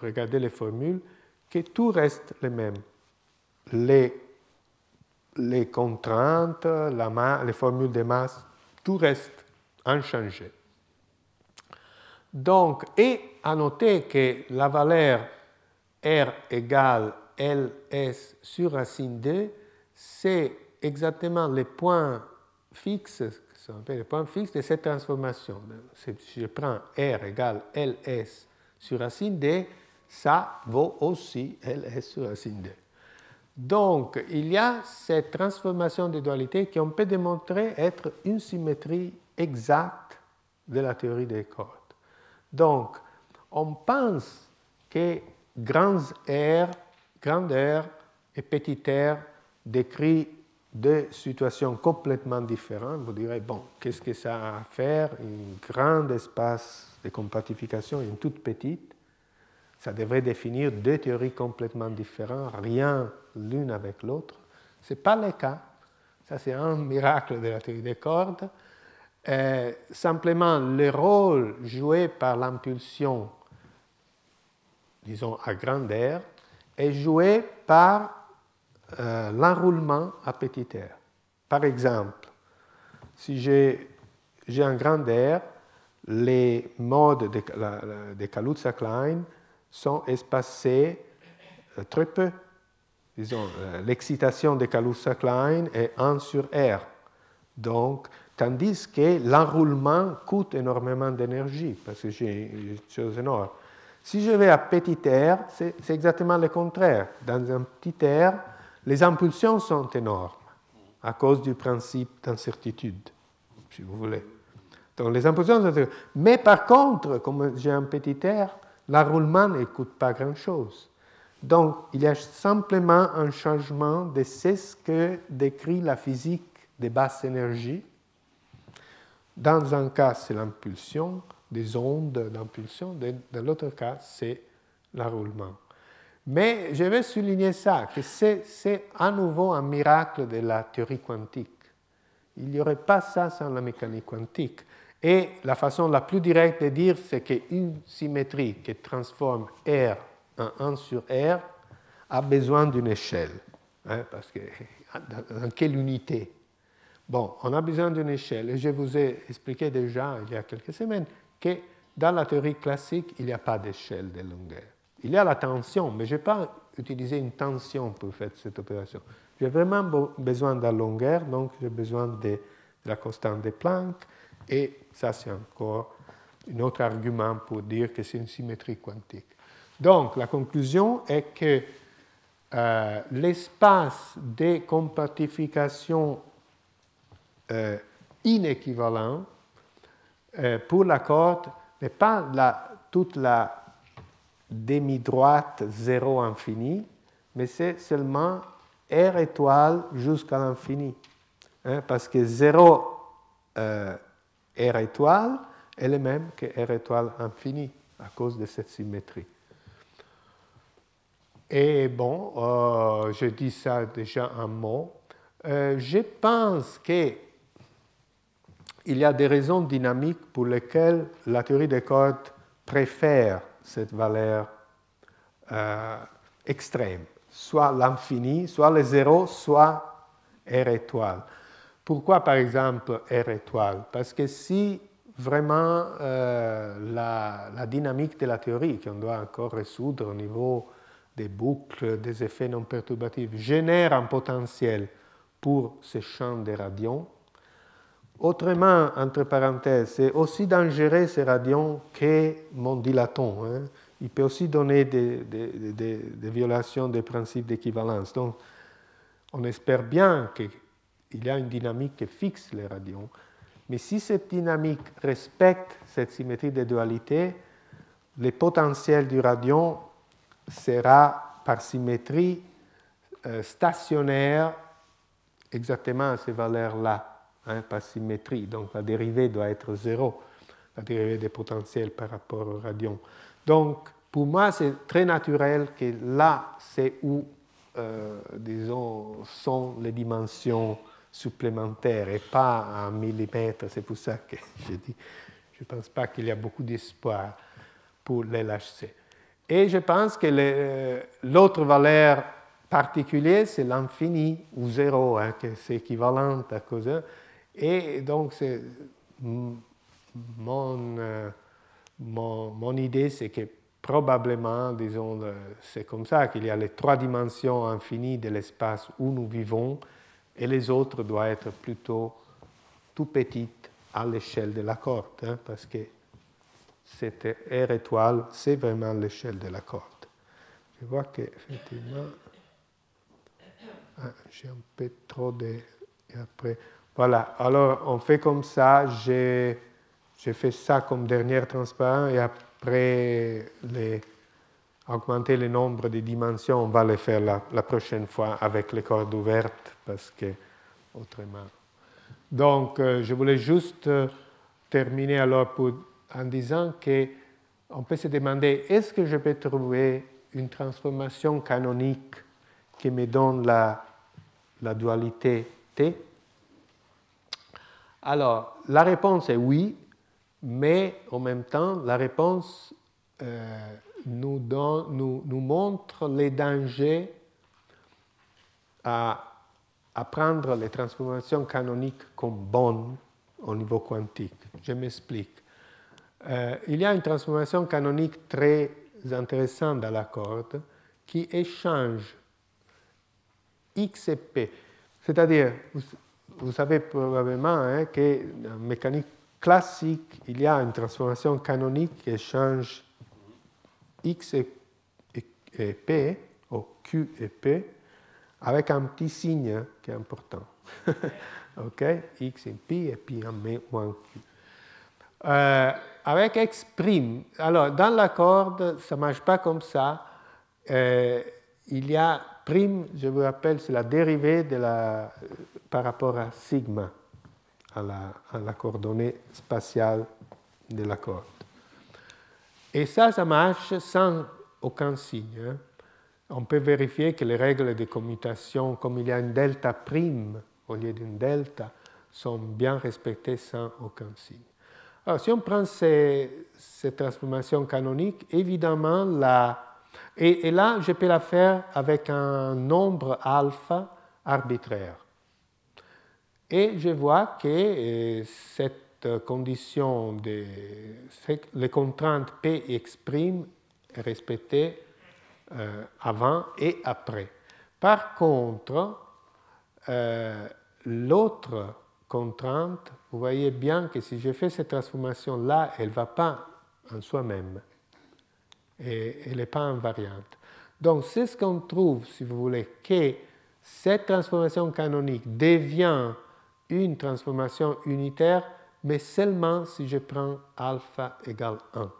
regardez les formules, que tout reste le même. Les contraintes, les formules de masse, tout reste inchangé. Donc, et à noter que la valeur R égale LS sur racine 2, c'est exactement les points fixes, ce qu'on appelle les points fixes de cette transformation. Si je prends R égale LS sur racine 2, ça vaut aussi LS sur racine 2. Donc, il y a cette transformation de dualité qu'on peut démontrer être une symétrie exacte de la théorie des cordes. Donc, on pense que grand R et petit r décrit deux situations complètement différentes. Vous direz, bon, qu'est-ce que ça a à faire? Un grand espace de compactification et une toute petite. Ça devrait définir deux théories complètement différentes, rien l'une avec l'autre. Ce n'est pas le cas. Ça, c'est un miracle de la théorie des cordes. Simplement, le rôle joué par l'impulsion, disons à grand R, est joué par l'enroulement à petit r. Par exemple, si j'ai un grand R, les modes de Kaluza-Klein sont espacés très peu. Disons, l'excitation de Kaluza-Klein est 1 sur R. Donc, tandis que l'enroulement coûte énormément d'énergie, parce que j'ai une chose énorme. Si je vais à petit r, c'est exactement le contraire. Dans un petit r, les impulsions sont énormes, à cause du principe d'incertitude, si vous voulez. Donc, les impulsions sont énormes. Mais par contre, comme j'ai un petit r, l'enroulement ne coûte pas grand-chose. Donc, il y a simplement un changement de ce que décrit la physique des basses énergies. Dans un cas, c'est l'impulsion, des ondes d'impulsion. Dans l'autre cas, c'est l'enroulement. Mais je vais souligner ça, que c'est à nouveau un miracle de la théorie quantique. Il n'y aurait pas ça sans la mécanique quantique. Et la façon la plus directe de dire, c'est qu'une symétrie qui transforme R en 1 sur R a besoin d'une échelle. Hein, parce que dans quelle unité? Bon, on a besoin d'une échelle. Et je vous ai expliqué déjà, il y a quelques semaines, que dans la théorie classique, il n'y a pas d'échelle de longueur. Il y a la tension, mais je n'ai pas utilisé une tension pour faire cette opération. J'ai vraiment besoin de la longueur, donc j'ai besoin de la constante de Planck. Et ça, c'est encore un autre argument pour dire que c'est une symétrie quantique. Donc, la conclusion est que l'espace de compactification inéquivalent pour la corde n'est pas toute la demi-droite 0 infini, mais c'est seulement R étoile jusqu'à l'infini. Hein, parce que 0 R étoile est le même que R étoile infini à cause de cette symétrie. Et bon, je dis ça déjà un mot. Je pense qu'il y a des raisons dynamiques pour lesquelles la théorie des cordes préfère cette valeur extrême, soit l'infini, soit le zéro, soit R étoile. Pourquoi, par exemple, R étoile? Parce que si vraiment la dynamique de la théorie, qu'on doit encore résoudre au niveau des boucles, des effets non perturbatifs, génèrent un potentiel pour ce champ de radions. Autrement, entre parenthèses, c'est aussi dangereux ces radions que mon dilaton. Hein. Il peut aussi donner des violations des principes d'équivalence. Donc, on espère bien qu'il y a une dynamique qui fixe les radions. Mais si cette dynamique respecte cette symétrie de dualité, le potentiel du radion sera par symétrie stationnaire exactement à ces valeurs-là. Hein, par symétrie, donc la dérivée doit être 0, la dérivée des potentiels par rapport au radion. Donc, pour moi, c'est très naturel que là, c'est où, disons, sont les dimensions supplémentaires et pas en millimètres. C'est pour ça que je dis, je ne pense pas qu'il y a beaucoup d'espoir pour l'LHC. Et je pense que l'autre valeur particulière, c'est l'infini ou 0, hein, que c'est équivalent à cause de. Et donc, mon idée, c'est que probablement, disons, c'est comme ça qu'il y a les 3 dimensions infinies de l'espace où nous vivons, et les autres doivent être plutôt tout petites à l'échelle de la corde, hein, parce que cette R étoile, c'est vraiment l'échelle de la corde. Je vois qu'effectivement, j'ai un peu trop de... Et après... Voilà, alors on fait comme ça, j'ai fait ça comme dernière transparent et après augmenter le nombre de dimensions, on va le faire la prochaine fois avec les cordes ouvertes parce que autrement. Donc je voulais juste terminer alors en disant qu'on peut se demander est-ce que je peux trouver une transformation canonique qui me donne la dualité T? Alors, la réponse est oui, mais en même temps, la réponse nous montre les dangers à prendre les transformations canoniques comme bonnes au niveau quantique. Je m'explique. Il y a une transformation canonique très intéressante dans la corde qui échange X et P. C'est-à-dire, vous savez probablement hein, qu'en mécanique classique, il y a une transformation canonique qui échange X et P, ou Q et P, avec un petit signe qui est important. OK? X et Pi, et puis un moins Q. Avec X', alors dans la corde, ça ne marche pas comme ça. Il y a prime, je vous rappelle, c'est la dérivée par rapport à sigma, à la coordonnée spatiale de la corde. Et ça marche sans aucun signe. Hein. On peut vérifier que les règles de commutation, comme il y a une delta prime au lieu d'une delta, sont bien respectées sans aucun signe. Alors, si on prend ces transformations canoniques, évidemment, et là, je peux la faire avec un nombre alpha arbitraire. Et je vois que cette condition, les contraintes P et X' est respectée avant et après. Par contre, l'autre contrainte, vous voyez bien que si je fais cette transformation-là, elle ne va pas en soi-même. Et elle n'est pas invariante. Donc, c'est ce qu'on trouve, si vous voulez, que cette transformation canonique devient une transformation unitaire, mais seulement si je prends alpha égale 1.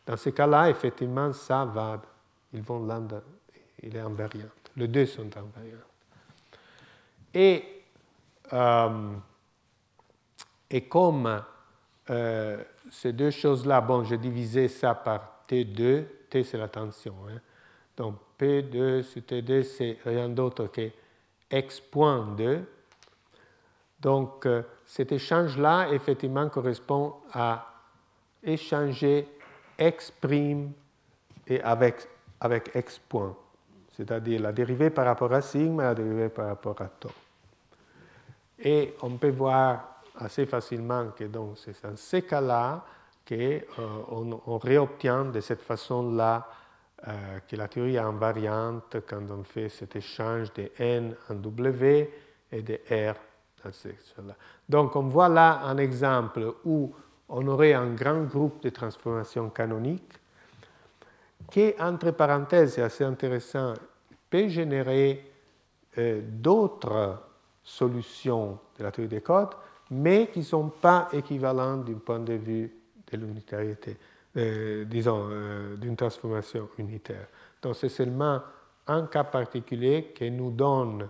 Dans ce cas-là, effectivement, ça va. Ils vont lambda, il est invariant. Les deux sont invariants. Et comme ces deux choses-là, bon, j'ai divisé ça par T2, T c'est la tension. Hein. Donc P2 sur T2, c'est rien d'autre que X.2. Donc cet échange-là, effectivement, correspond à échanger X' et avec X point. C'est-à-dire la dérivée par rapport à sigma et la dérivée par rapport à tau. Et on peut voir assez facilement que c'est dans ces cas-là qu'on réobtient de cette façon-là que la théorie est invariante quand on fait cet échange de n en W et de R dans cette section-là. Donc, on voit là un exemple où on aurait un grand groupe de transformations canoniques qui, entre parenthèses, c'est assez intéressant, peut générer d'autres solutions de la théorie des codes, mais qui ne sont pas équivalentes du point de vue de l'unitarité, disons, d'une transformation unitaire. Donc, c'est seulement un cas particulier qui nous donne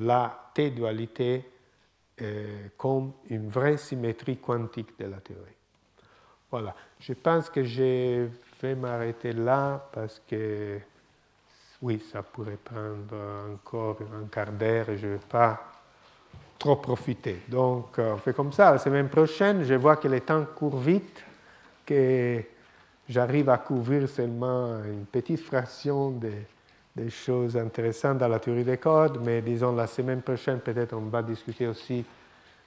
la T-dualité comme une vraie symétrie quantique de la théorie. Voilà, je pense que je vais m'arrêter là parce que, oui, ça pourrait prendre encore un quart d'heure et je ne vais pas trop profiter. Donc, on fait comme ça. La semaine prochaine, je vois que le temps court vite, que j'arrive à couvrir seulement une petite fraction des choses intéressantes dans la théorie des codes, mais disons la semaine prochaine, peut-être on va discuter aussi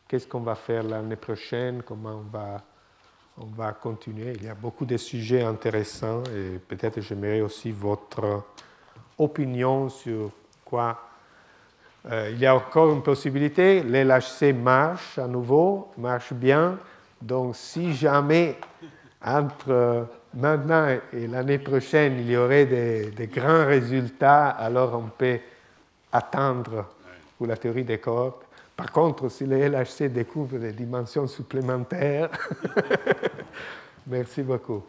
qu'est-ce qu'on va faire l'année prochaine, comment on va continuer. Il y a beaucoup de sujets intéressants et peut-être j'aimerais aussi votre opinion sur quoi. Il y a encore une possibilité, l'LHC marche à nouveau, marche bien. Donc si jamais entre maintenant et l'année prochaine il y aurait des grands résultats, alors on peut attendre pour la théorie des codes. Par contre, si le LHC découvre des dimensions supplémentaires, merci beaucoup.